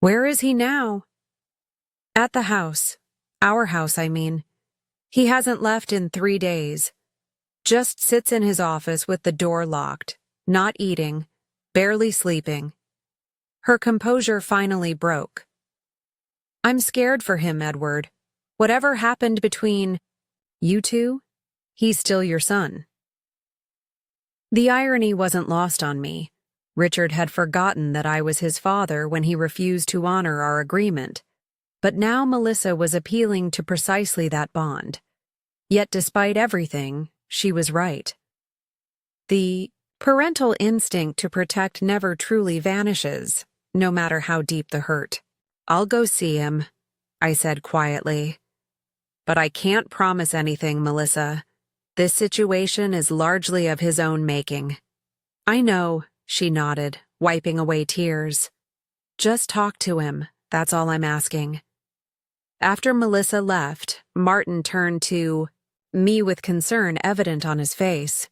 Where is he now? At the house. Our house, I mean. He hasn't left in 3 days. Just sits in his office with the door locked, not eating, barely sleeping. Her composure finally broke. I'm scared for him, Edward. Whatever happened between you two, he's still your son. The irony wasn't lost on me. Richard had forgotten that I was his father when he refused to honor our agreement. But now Melissa was appealing to precisely that bond. Yet despite everything, she was right. The parental instinct to protect never truly vanishes, no matter how deep the hurt. I'll go see him, I said quietly. But I can't promise anything, Melissa. This situation is largely of his own making. I know, she nodded, wiping away tears. Just talk to him, that's all I'm asking. After Melissa left, Martin turned to me with concern evident on his face.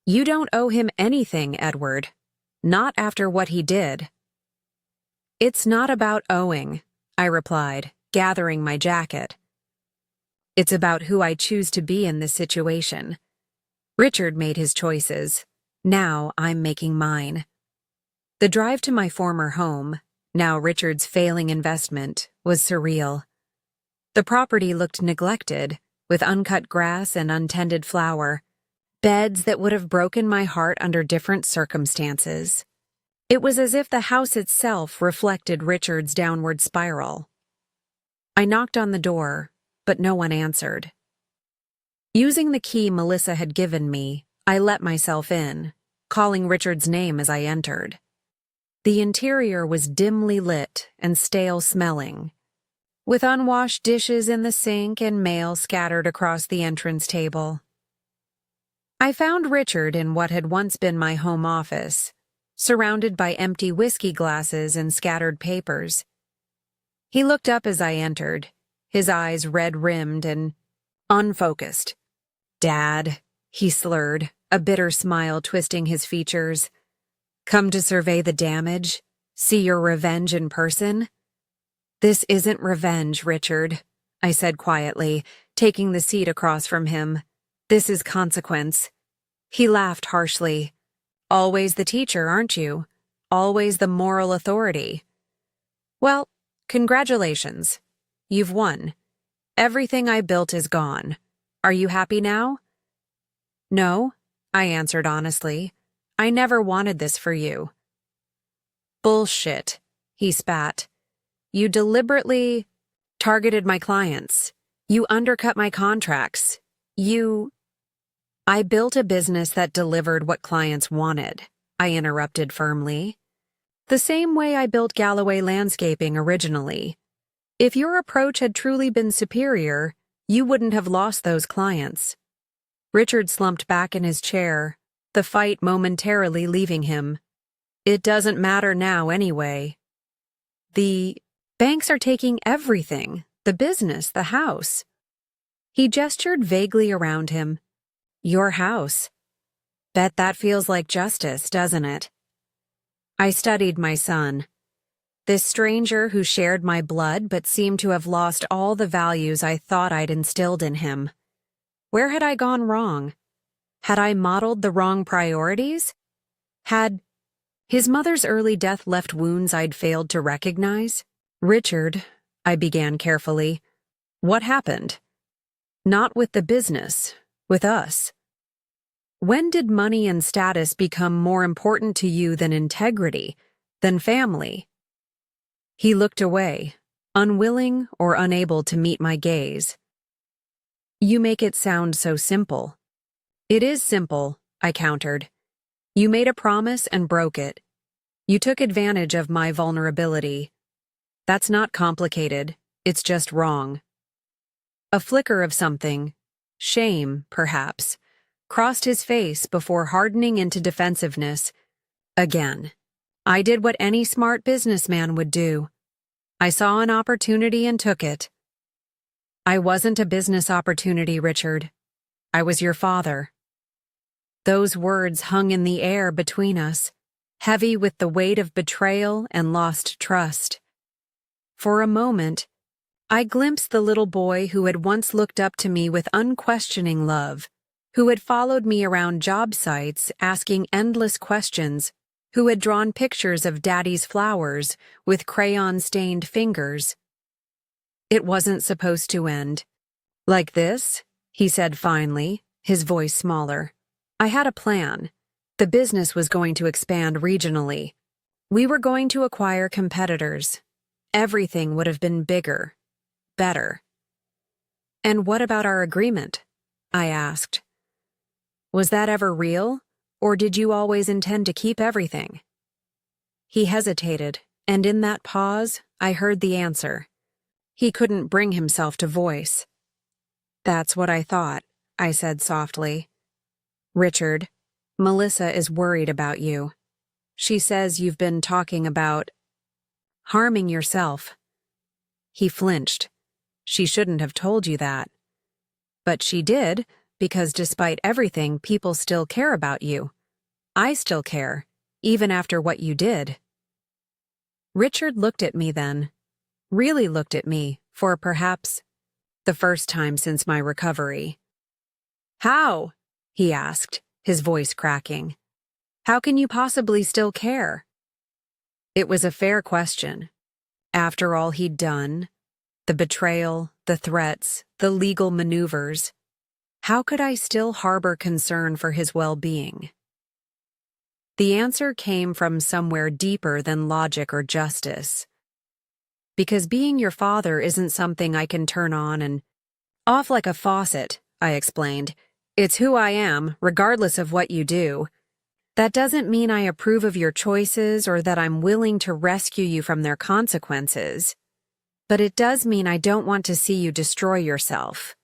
You don't owe him anything, Edward. Not after what he did. It's not about owing, I replied, gathering my jacket. It's about who I choose to be in this situation. Richard made his choices. Now I'm making mine. The drive to my former home, now Richard's failing investment, was surreal. The property looked neglected, with uncut grass and untended flower, beds that would have broken my heart under different circumstances. It was as if the house itself reflected Richard's downward spiral. I knocked on the door, but no one answered. Using the key Melissa had given me, I let myself in, calling Richard's name as I entered. The interior was dimly lit and stale-smelling, with unwashed dishes in the sink and mail scattered across the entrance table. I found Richard in what had once been my home office, surrounded by empty whiskey glasses and scattered papers. He looked up as I entered, his eyes red-rimmed and unfocused. Dad, he slurred, a bitter smile twisting his features. Come to survey the damage? See your revenge in person? This isn't revenge, Richard, I said quietly, taking the seat across from him. This is consequence. He laughed harshly. Always the teacher, aren't you? Always the moral authority. Well, congratulations. You've won. Everything I built is gone. Are you happy now? No, I answered honestly. I never wanted this for you. Bullshit, he spat. You deliberately targeted my clients. You undercut my contracts. I built a business that delivered what clients wanted, I interrupted firmly. The same way I built Galloway Landscaping originally. If your approach had truly been superior, you wouldn't have lost those clients. Richard slumped back in his chair, the fight momentarily leaving him. It doesn't matter now anyway. The banks are taking everything, the business, the house. He gestured vaguely around him. Your house. Bet that feels like justice, doesn't it? I studied my son. This stranger who shared my blood but seemed to have lost all the values I thought I'd instilled in him. Where had I gone wrong? Had I modeled the wrong priorities? Had his mother's early death left wounds I'd failed to recognize? Richard, I began carefully, what happened? Not with the business, with us. When did money and status become more important to you than integrity, than family? He looked away, unwilling or unable to meet my gaze. You make it sound so simple. It is simple, I countered. You made a promise and broke it. You took advantage of my vulnerability. That's not complicated, it's just wrong. A flicker of something, shame, perhaps, crossed his face before hardening into defensiveness. Again, I did what any smart businessman would do. I saw an opportunity and took it. I wasn't a business opportunity, Richard. I was your father. Those words hung in the air between us, heavy with the weight of betrayal and lost trust. For a moment, I glimpsed the little boy who had once looked up to me with unquestioning love, who had followed me around job sites asking endless questions, who had drawn pictures of Daddy's flowers with crayon-stained fingers. It wasn't supposed to end. Like this, he said finally, his voice smaller. I had a plan. The business was going to expand regionally. We were going to acquire competitors. Everything would have been bigger, better. And what about our agreement? I asked. Was that ever real, or did you always intend to keep everything? He hesitated, and in that pause, I heard the answer. He couldn't bring himself to voice. That's what I thought, I said softly. Richard, Melissa is worried about you. She says you've been talking about harming yourself. He flinched. She shouldn't have told you that. But she did, because despite everything, people still care about you. I still care, even after what you did. Richard looked at me then, really looked at me, for perhaps the first time since my recovery. How? He asked, his voice cracking. How can you possibly still care? It was a fair question. After all he'd done, the betrayal, the threats, the legal maneuvers, how could I still harbor concern for his well-being? The answer came from somewhere deeper than logic or justice. Because being your father isn't something I can turn on and off like a faucet, I explained. It's who I am, regardless of what you do. That doesn't mean I approve of your choices or that I'm willing to rescue you from their consequences. But it does mean I don't want to see you destroy yourself.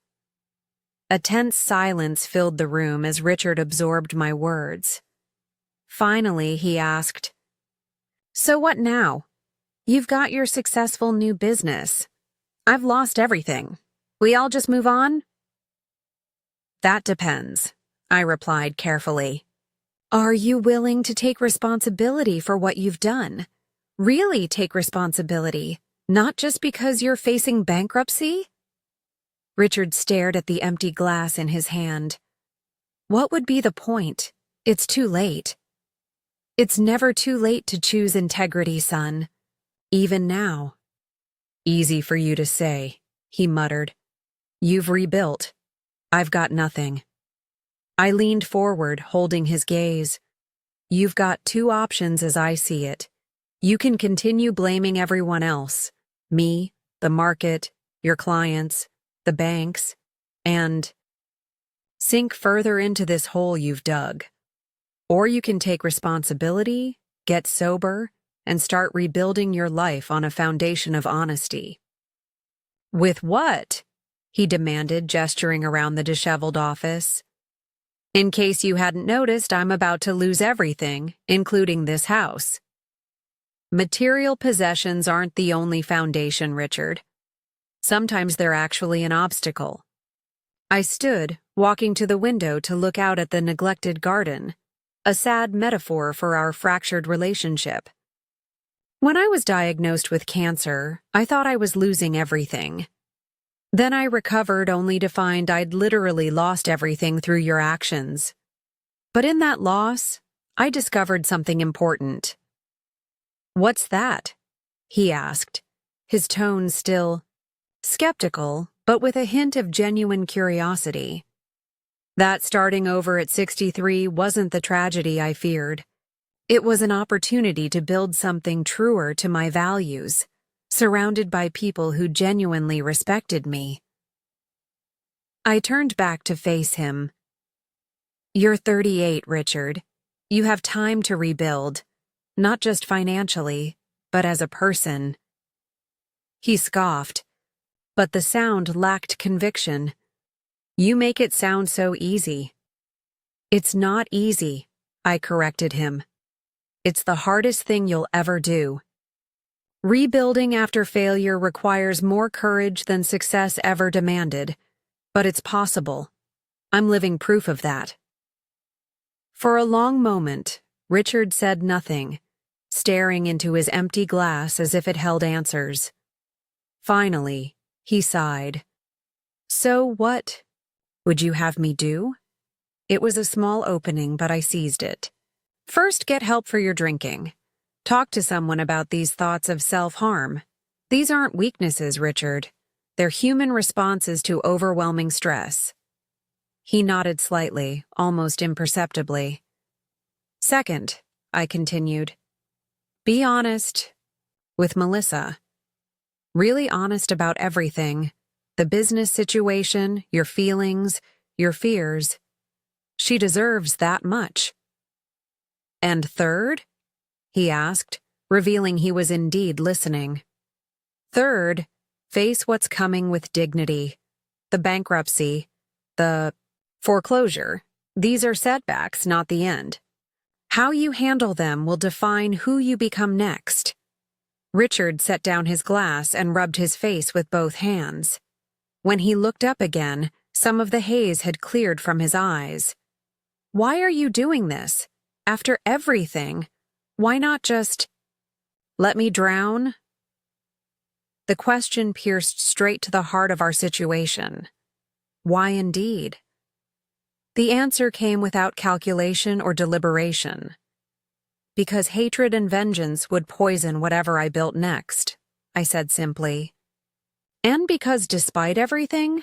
A tense silence filled the room as Richard absorbed my words. Finally, he asked, So what now? You've got your successful new business. I've lost everything. We all just move on? That depends, I replied carefully. Are you willing to take responsibility for what you've done? Really take responsibility, not just because you're facing bankruptcy? Richard stared at the empty glass in his hand. What would be the point? It's too late. It's never too late to choose integrity, son. Even now. Easy for you to say, he muttered. You've rebuilt. I've got nothing. I leaned forward, holding his gaze. You've got two options as I see it. You can continue blaming everyone else. Me, the market, your clients, the banks, and sink further into this hole you've dug. Or you can take responsibility, get sober, and start rebuilding your life on a foundation of honesty. With what? He demanded, gesturing around the disheveled office. In case you hadn't noticed, I'm about to lose everything, including this house. Material possessions aren't the only foundation, Richard. Sometimes they're actually an obstacle. I stood, walking to the window to look out at the neglected garden, a sad metaphor for our fractured relationship. When I was diagnosed with cancer, I thought I was losing everything. Then I recovered only to find I'd literally lost everything through your actions. But in that loss, I discovered something important. What's that? He asked, his tone still skeptical, but with a hint of genuine curiosity. That starting over at 63 wasn't the tragedy I feared. It was an opportunity to build something truer to my values, surrounded by people who genuinely respected me. I turned back to face him. You're 38, Richard. You have time to rebuild, not just financially, but as a person. He scoffed, but the sound lacked conviction. You make it sound so easy. It's not easy, I corrected him. It's the hardest thing you'll ever do. Rebuilding after failure requires more courage than success ever demanded, but it's possible. I'm living proof of that. For a long moment, Richard said nothing, staring into his empty glass as if it held answers. Finally, he sighed. So what would you have me do? It was a small opening, but I seized it. First, get help for your drinking. Talk to someone about these thoughts of self-harm. These aren't weaknesses, Richard. They're human responses to overwhelming stress. He nodded slightly, almost imperceptibly. Second, I continued, be honest with Melissa. Really honest about everything. The business situation, your feelings, your fears. She deserves that much. And third? He asked, revealing he was indeed listening. Third, face what's coming with dignity. The bankruptcy, the foreclosure. These are setbacks, not the end. How you handle them will define who you become next. Richard set down his glass and rubbed his face with both hands. When he looked up again, some of the haze had cleared from his eyes. Why are you doing this? After everything, why not just let me drown? The question pierced straight to the heart of our situation. Why indeed? The answer came without calculation or deliberation. Because hatred and vengeance would poison whatever I built next, I said simply. And because despite everything,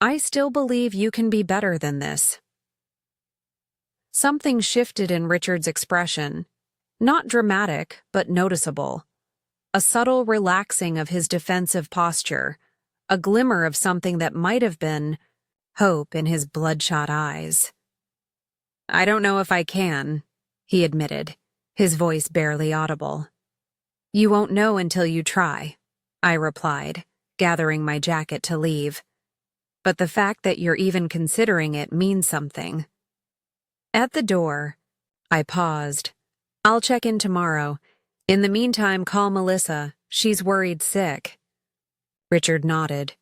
I still believe you can be better than this. Something shifted in Richard's expression, not dramatic, but noticeable. A subtle relaxing of his defensive posture, a glimmer of something that might have been hope in his bloodshot eyes. I don't know if I can, he admitted, his voice barely audible. You won't know until you try, I replied, gathering my jacket to leave. But the fact that you're even considering it means something. At the door, I paused. I'll check in tomorrow. In the meantime, call Melissa. She's worried sick. Richard nodded,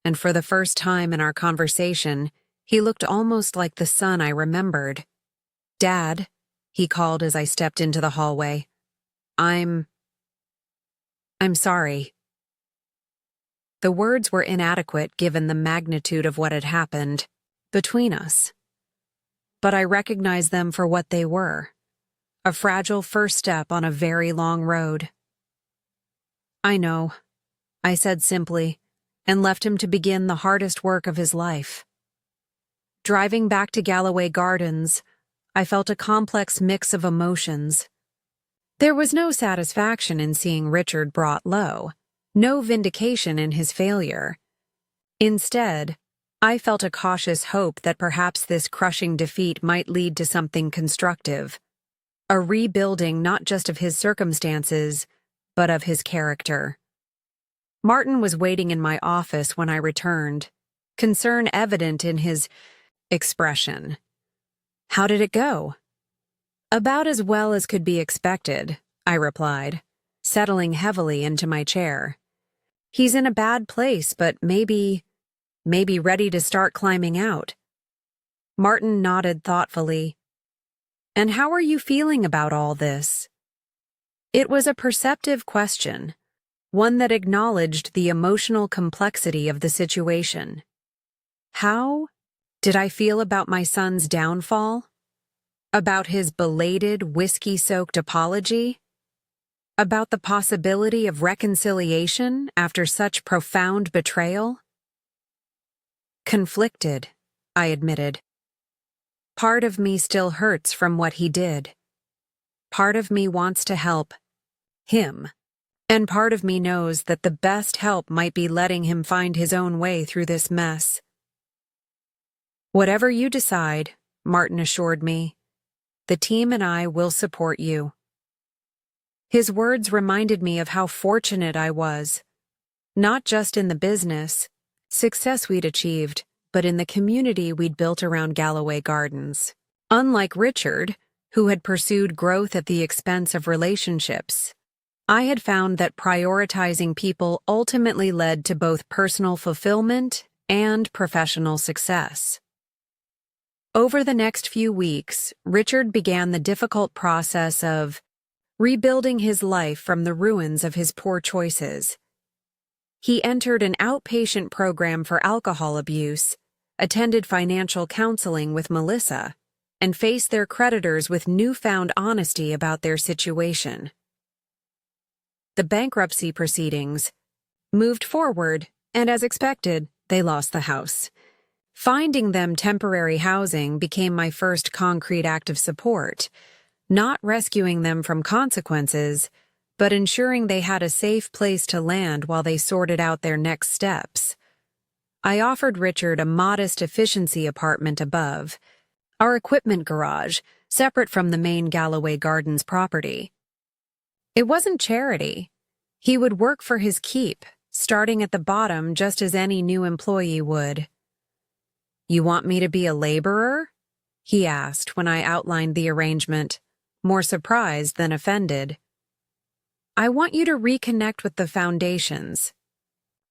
and for the first time in our conversation, he looked almost like the son I remembered. Dad, he called as I stepped into the hallway. I'm sorry. The words were inadequate given the magnitude of what had happened between us. But I recognized them for what they were. A fragile first step on a very long road. I know, I said simply, and left him to begin the hardest work of his life. Driving back to Galloway Gardens, I felt a complex mix of emotions. There was no satisfaction in seeing Richard brought low, no vindication in his failure. Instead, I felt a cautious hope that perhaps this crushing defeat might lead to something constructive. A rebuilding not just of his circumstances, but of his character. Martin was waiting in my office when I returned, concern evident in his expression. How did it go? About as well as could be expected, I replied, settling heavily into my chair. He's in a bad place, but maybe ready to start climbing out. Martin nodded thoughtfully. And how are you feeling about all this? It was a perceptive question, one that acknowledged the emotional complexity of the situation. How did I feel about my son's downfall? About his belated, whiskey-soaked apology? About the possibility of reconciliation after such profound betrayal? Conflicted, I admitted. Part of me still hurts from what he did. Part of me wants to help him. And part of me knows that the best help might be letting him find his own way through this mess. Whatever you decide, Martin assured me, the team and I will support you. His words reminded me of how fortunate I was, not just in the business, success we'd achieved, but in the community we'd built around Galloway Gardens. Unlike Richard, who had pursued growth at the expense of relationships, I had found that prioritizing people ultimately led to both personal fulfillment and professional success. Over the next few weeks, Richard began the difficult process of rebuilding his life from the ruins of his poor choices. He entered an outpatient program for alcohol abuse, attended financial counseling with Melissa, and faced their creditors with newfound honesty about their situation. The bankruptcy proceedings moved forward, and as expected, they lost the house. Finding them temporary housing became my first concrete act of support, not rescuing them from consequences, but ensuring they had a safe place to land while they sorted out their next steps. I offered Richard a modest efficiency apartment above, our equipment garage, separate from the main Galloway Gardens property. It wasn't charity. He would work for his keep, starting at the bottom just as any new employee would. "You want me to be a laborer?" he asked when I outlined the arrangement, more surprised than offended. "I want you to reconnect with the foundations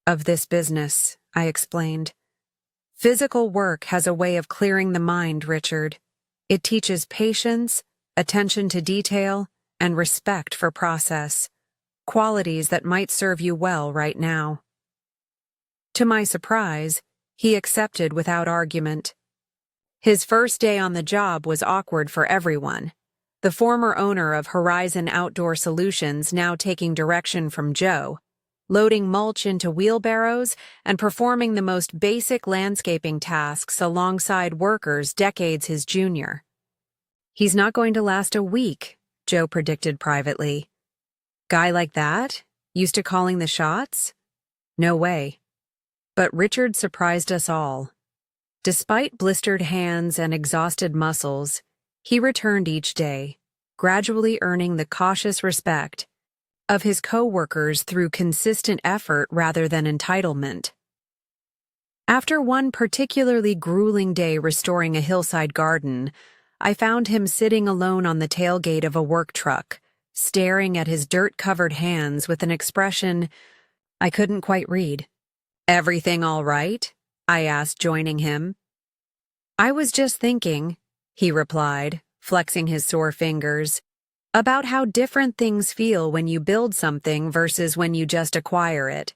of this business," I explained. "Physical work has a way of clearing the mind, Richard. It teaches patience, attention to detail, and respect for process, qualities that might serve you well right now." To my surprise, he accepted without argument. His first day on the job was awkward for everyone. The former owner of Horizon Outdoor Solutions now taking direction from Joe, loading mulch into wheelbarrows and performing the most basic landscaping tasks alongside workers decades his junior. "He's not going to last a week," Joe predicted privately. "Guy like that? Used to calling the shots? No way." But Richard surprised us all. Despite blistered hands and exhausted muscles, he returned each day, gradually earning the cautious respect of his co-workers through consistent effort rather than entitlement. After one particularly grueling day restoring a hillside garden, I found him sitting alone on the tailgate of a work truck, staring at his dirt-covered hands with an expression I couldn't quite read. "Everything all right?" I asked, joining him. "I was just thinking," he replied, flexing his sore fingers, "about how different things feel when you build something versus when you just acquire it."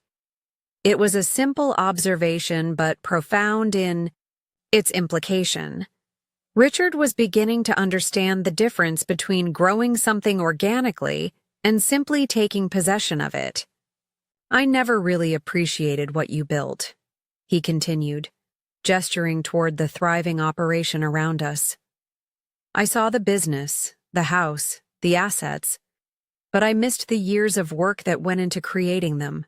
It was a simple observation but profound in its implication. Richard was beginning to understand the difference between growing something organically and simply taking possession of it. "I never really appreciated what you built," he continued, gesturing toward the thriving operation around us. "I saw the business, the house, the assets, but I missed the years of work that went into creating them,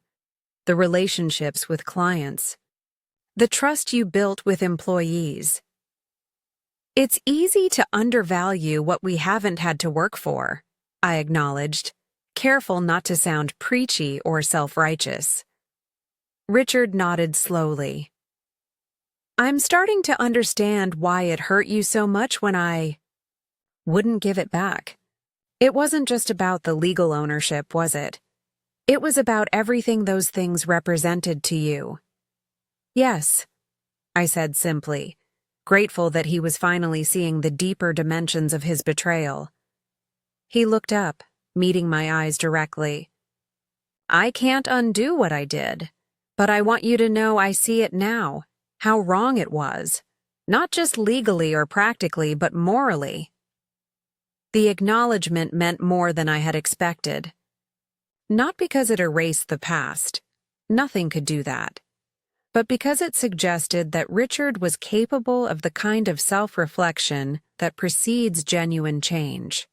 the relationships with clients, the trust you built with employees. It's easy to undervalue what we haven't had to work for," I acknowledged, careful not to sound preachy or self-righteous. Richard nodded slowly. "I'm starting to understand why it hurt you so much when I wouldn't give it back. It wasn't just about the legal ownership, was it? It was about everything those things represented to you." "Yes," I said simply, grateful that he was finally seeing the deeper dimensions of his betrayal. He looked up, meeting my eyes directly. "I can't undo what I did, but I want you to know I see it now, how wrong it was, not just legally or practically, but morally." The acknowledgement meant more than I had expected. Not because it erased the past. Nothing could do that. but because it suggested that Richard was capable of the kind of self-reflection that precedes genuine change.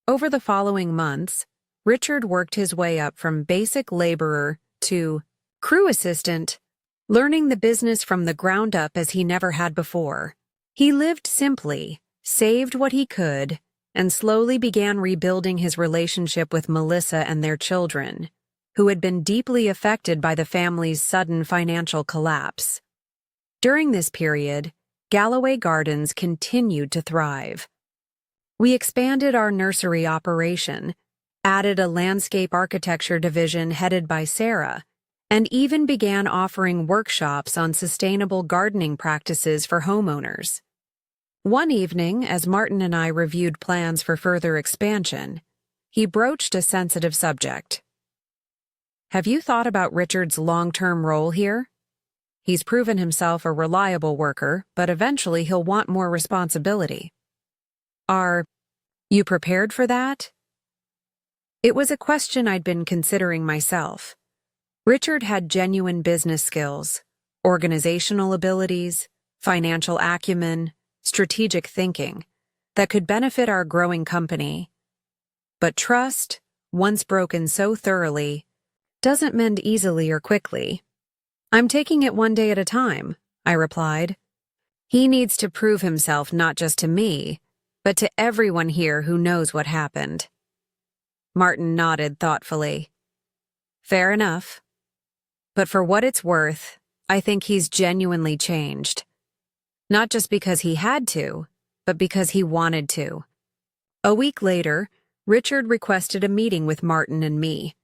Over the following months, Richard worked his way up from basic laborer to crew assistant, learning the business from the ground up as he never had before. He lived simply, saved what he could, and slowly began rebuilding his relationship with Melissa and their children, who had been deeply affected by the family's sudden financial collapse. During this period, Galloway Gardens continued to thrive. We expanded our nursery operation, added a landscape architecture division headed by Sarah, and even began offering workshops on sustainable gardening practices for homeowners. One evening, as Martin and I reviewed plans for further expansion, he broached a sensitive subject. "Have you thought about Richard's long-term role here? He's proven himself a reliable worker, but eventually he'll want more responsibility. Are you prepared for that?" It was a question I'd been considering myself. Richard had genuine business skills, organizational abilities, financial acumen, strategic thinking that could benefit our growing company. But trust, once broken so thoroughly, doesn't mend easily or quickly. "I'm taking it one day at a time," I replied. "He needs to prove himself not just to me, but to everyone here who knows what happened." Martin nodded thoughtfully. "Fair enough. But for what it's worth, I think he's genuinely changed. Not just because he had to, but because he wanted to." A week later, Richard requested a meeting with Martin and me.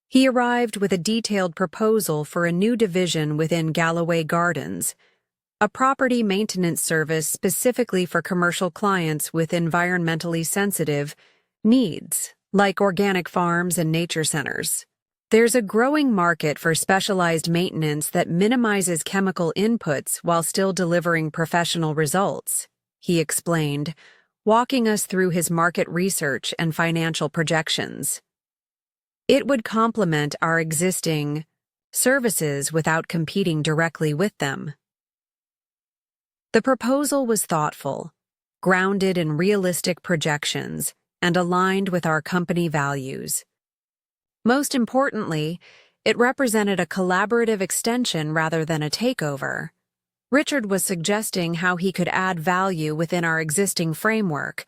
He arrived with a detailed proposal for a new division within Galloway Gardens, a property maintenance service specifically for commercial clients with environmentally sensitive needs, like organic farms and nature centers. "There's a growing market for specialized maintenance that minimizes chemical inputs while still delivering professional results," he explained, walking us through his market research and financial projections. It would complement our existing services without competing directly with them. The proposal was thoughtful, grounded in realistic projections, and aligned with our company values. Most importantly, it represented a collaborative extension rather than a takeover. Richard was suggesting how he could add value within our existing framework,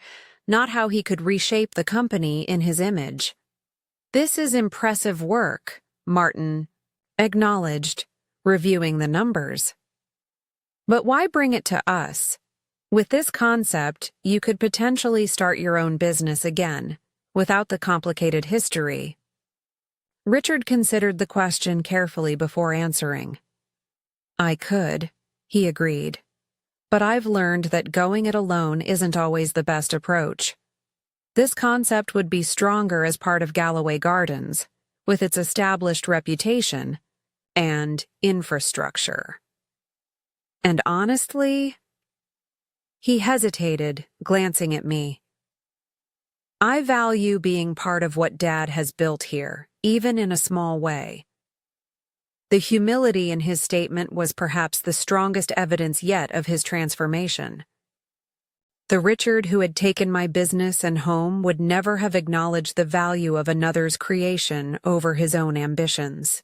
not how he could reshape the company in his image. "This is impressive work," Martin acknowledged, reviewing the numbers. "But why bring it to us? With this concept, you could potentially start your own business again, without the complicated history." Richard considered the question carefully before answering. "I could," he agreed. "But I've learned that going it alone isn't always the best approach. This concept would be stronger as part of Galloway Gardens, with its established reputation and infrastructure. And honestly," he hesitated, glancing at me, "I value being part of what Dad has built here, even in a small way." The humility in his statement was perhaps the strongest evidence yet of his transformation. The Richard who had taken my business and home would never have acknowledged the value of another's creation over his own ambitions.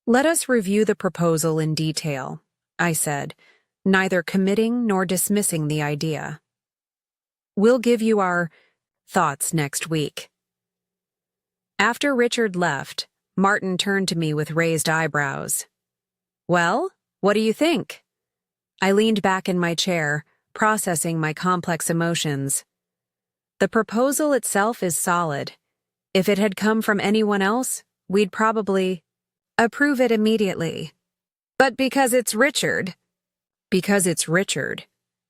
"Let us review the proposal in detail," I said, neither committing nor dismissing the idea. "We'll give you our thoughts next week." After Richard left, Martin turned to me with raised eyebrows. "Well, what do you think?" I leaned back in my chair, processing my complex emotions. The proposal itself is solid. If it had come from anyone else, we'd probably approve it immediately. But because it's Richard,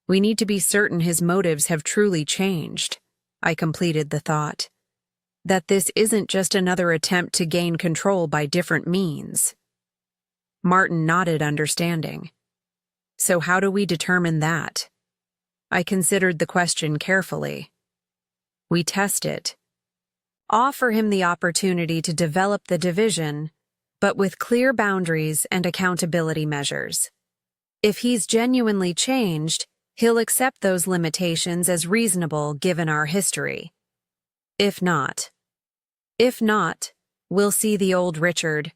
we need to be certain his motives have truly changed, I completed the thought. That this isn't just another attempt to gain control by different means. Martin nodded understanding. "So how do we determine that?" I considered the question carefully. "We test it. Offer him the opportunity to develop the division, but with clear boundaries and accountability measures. If he's genuinely changed, he'll accept those limitations as reasonable given our history. If not, we'll see the old Richard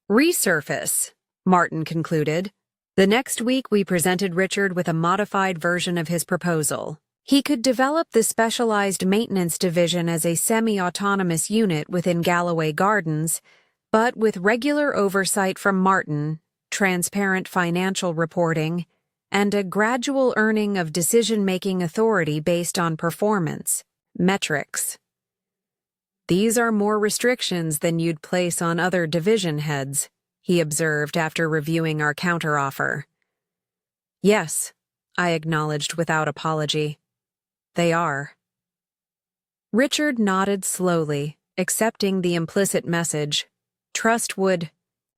resurface, Martin concluded. The next week we presented Richard with a modified version of his proposal. He could develop the specialized maintenance division as a semi-autonomous unit within Galloway Gardens, but with regular oversight from Martin, transparent financial reporting, and a gradual earning of decision-making authority based on performance metrics. These are more restrictions than you'd place on other division heads, he observed after reviewing our counteroffer. Yes, I acknowledged without apology. They are. Richard nodded slowly, accepting the implicit message. Trust would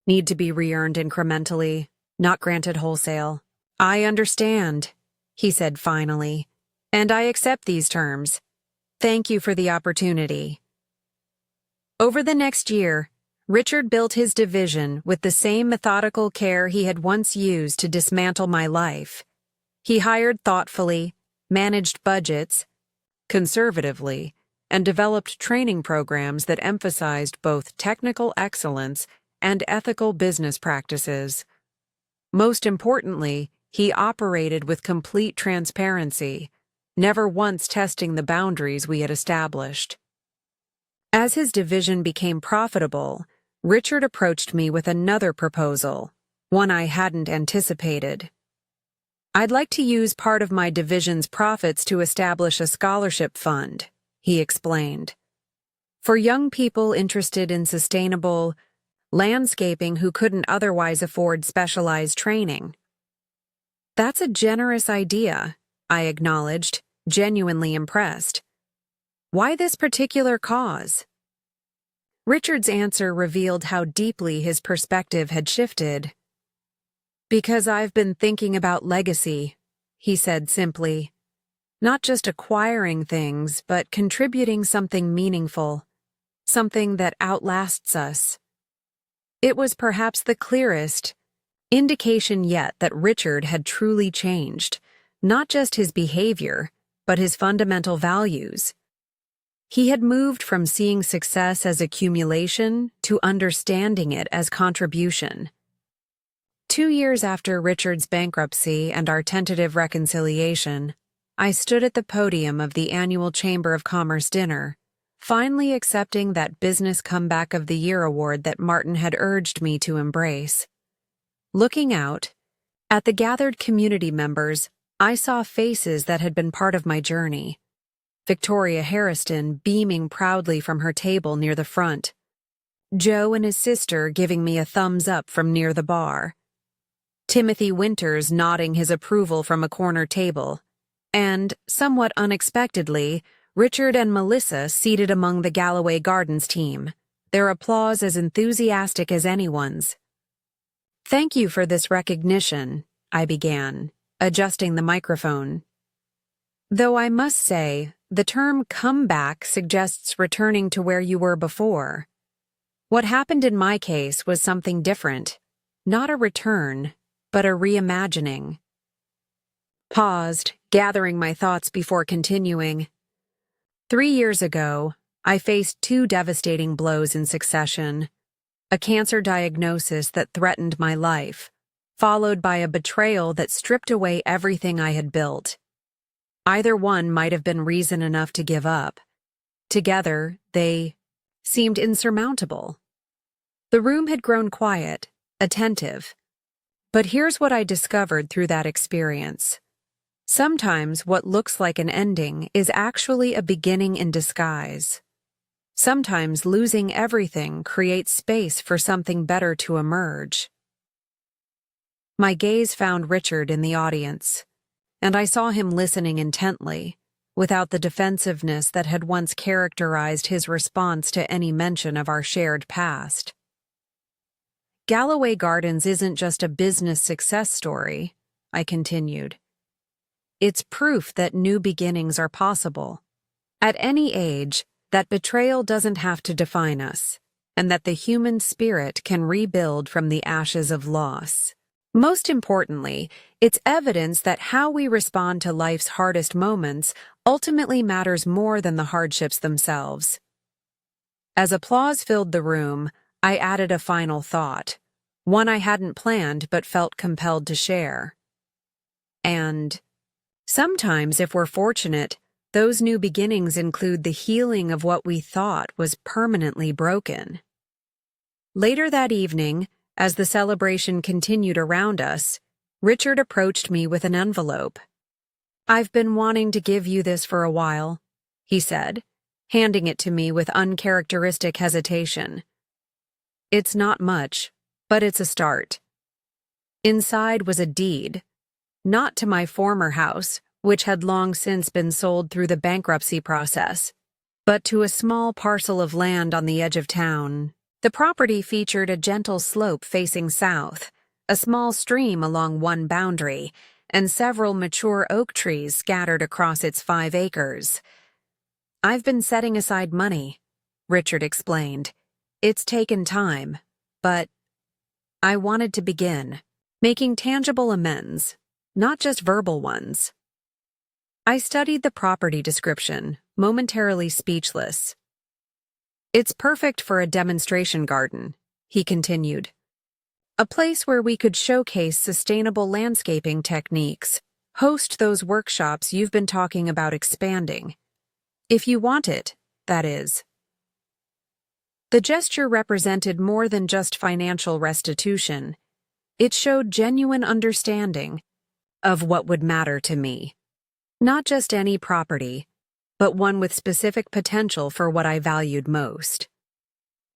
need to be re-earned incrementally, not granted wholesale. I understand, he said finally, and I accept these terms. Thank you for the opportunity. Over the next year, Richard built his division with the same methodical care he had once used to dismantle my life. He hired thoughtfully, managed budgets conservatively, and developed training programs that emphasized both technical excellence and ethical business practices. Most importantly, he operated with complete transparency, never once testing the boundaries we had established. As his division became profitable, Richard approached me with another proposal, one I hadn't anticipated. I'd like to use part of my division's profits to establish a scholarship fund, he explained, for young people interested in sustainable landscaping who couldn't otherwise afford specialized training. That's a generous idea, I acknowledged, genuinely impressed. Why this particular cause? Richard's answer revealed how deeply his perspective had shifted. Because I've been thinking about legacy, he said simply. Not just acquiring things, but contributing something meaningful, something that outlasts us. It was perhaps the clearest indication yet that Richard had truly changed, not just his behavior, but his fundamental values. He had moved from seeing success as accumulation to understanding it as contribution. 2 years after Richard's bankruptcy and our tentative reconciliation, I stood at the podium of the annual Chamber of Commerce dinner, finally accepting that Business Comeback of the Year award that Martin had urged me to embrace. Looking out, at the gathered community members, I saw faces that had been part of my journey. Victoria Harriston beaming proudly from her table near the front. Joe and his sister giving me a thumbs up from near the bar. Timothy Winters nodding his approval from a corner table. And, somewhat unexpectedly, Richard and Melissa seated among the Galloway Gardens team, their applause as enthusiastic as anyone's. Thank you for this recognition, I began, adjusting the microphone. Though I must say, the term comeback suggests returning to where you were before. What happened in my case was something different, not a return, but a reimagining. Paused, gathering my thoughts before continuing. 3 years ago, I faced 2 devastating blows in succession. A cancer diagnosis that threatened my life, followed by a betrayal that stripped away everything I had built. Either one might have been reason enough to give up. Together, they seemed insurmountable. The room had grown quiet, attentive. But here's what I discovered through that experience. Sometimes what looks like an ending is actually a beginning in disguise. Sometimes losing everything creates space for something better to emerge. My gaze found Richard in the audience, and I saw him listening intently, without the defensiveness that had once characterized his response to any mention of our shared past. Galloway Gardens isn't just a business success story, I continued. It's proof that new beginnings are possible. At any age, that betrayal doesn't have to define us. and that the human spirit can rebuild from the ashes of loss. Most importantly, it's evidence that how we respond to life's hardest moments ultimately matters more than the hardships themselves. As applause filled the room, I added a final thought, one I hadn't planned but felt compelled to share. And sometimes, if we're fortunate, those new beginnings include the healing of what we thought was permanently broken. Later that evening, as the celebration continued around us, Richard approached me with an envelope. "I've been wanting to give you this for a while," he said, handing it to me with uncharacteristic hesitation. "It's not much, but it's a start." Inside was a deed, not to my former house, which had long since been sold through the bankruptcy process, but to a small parcel of land on the edge of town. The property featured a gentle slope facing south, a small stream along one boundary, and several mature oak trees scattered across its 5 acres. "I've been setting aside money," Richard explained. "It's taken time, but I wanted to begin, making tangible amends, not just verbal ones." I studied the property description, momentarily speechless. "It's perfect for a demonstration garden," he continued. "A place where we could showcase sustainable landscaping techniques, host those workshops you've been talking about expanding. If you want it, that is." The gesture represented more than just financial restitution. It showed genuine understanding of what would matter to me. Not just any property, but one with specific potential for what I valued most.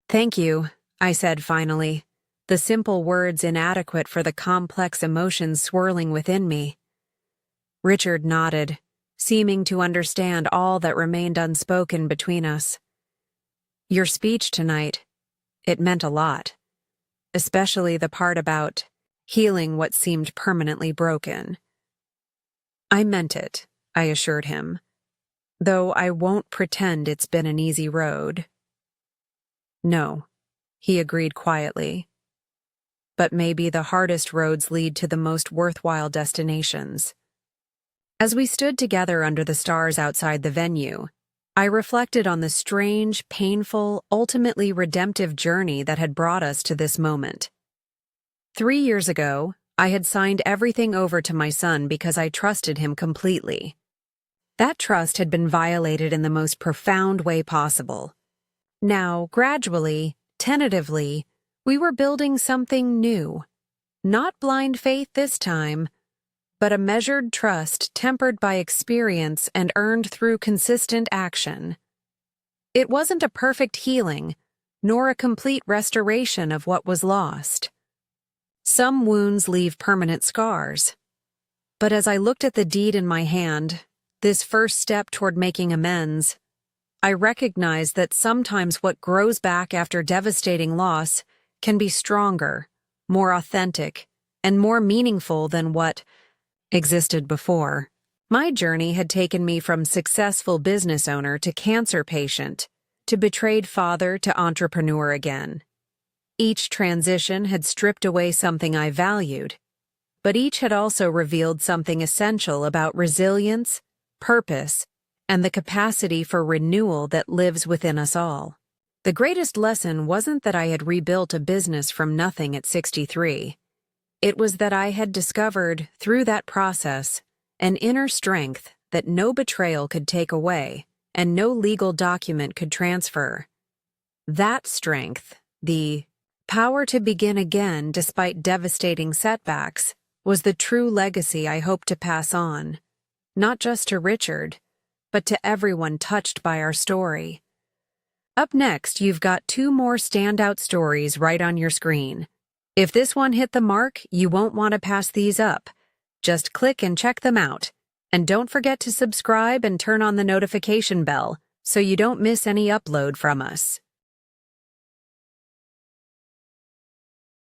"Thank you," I said finally, the simple words inadequate for the complex emotions swirling within me. Richard nodded, seeming to understand all that remained unspoken between us. "Your speech tonight, it meant a lot, especially the part about healing what seemed permanently broken." "I meant it," I assured him, "though I won't pretend it's been an easy road." "No," he agreed quietly, "but maybe the hardest roads lead to the most worthwhile destinations." As we stood together under the stars outside the venue, I reflected on the strange, painful, ultimately redemptive journey that had brought us to this moment. 3 years ago, I had signed everything over to my son because I trusted him completely. That trust had been violated in the most profound way possible. Now, gradually, tentatively, we were building something new. Not blind faith this time, but a measured trust tempered by experience and earned through consistent action. It wasn't a perfect healing, nor a complete restoration of what was lost. Some wounds leave permanent scars. But as I looked at the deed in my hand, this first step toward making amends, I recognized that sometimes what grows back after devastating loss can be stronger, more authentic, and more meaningful than what existed before. My journey had taken me from successful business owner to cancer patient, to betrayed father to entrepreneur again. Each transition had stripped away something I valued, but each had also revealed something essential about resilience, purpose, and the capacity for renewal that lives within us all. The greatest lesson wasn't that I had rebuilt a business from nothing at 63. It was that I had discovered, through that process, an inner strength that no betrayal could take away and no legal document could transfer. That strength, the power to begin again despite devastating setbacks, was the true legacy I hoped to pass on, not just to Richard, but to everyone touched by our story. Up next, you've got 2 more standout stories right on your screen. If this one hit the mark, you won't want to pass these up. Just click and check them out. And don't forget to subscribe and turn on the notification bell so you don't miss any upload from us.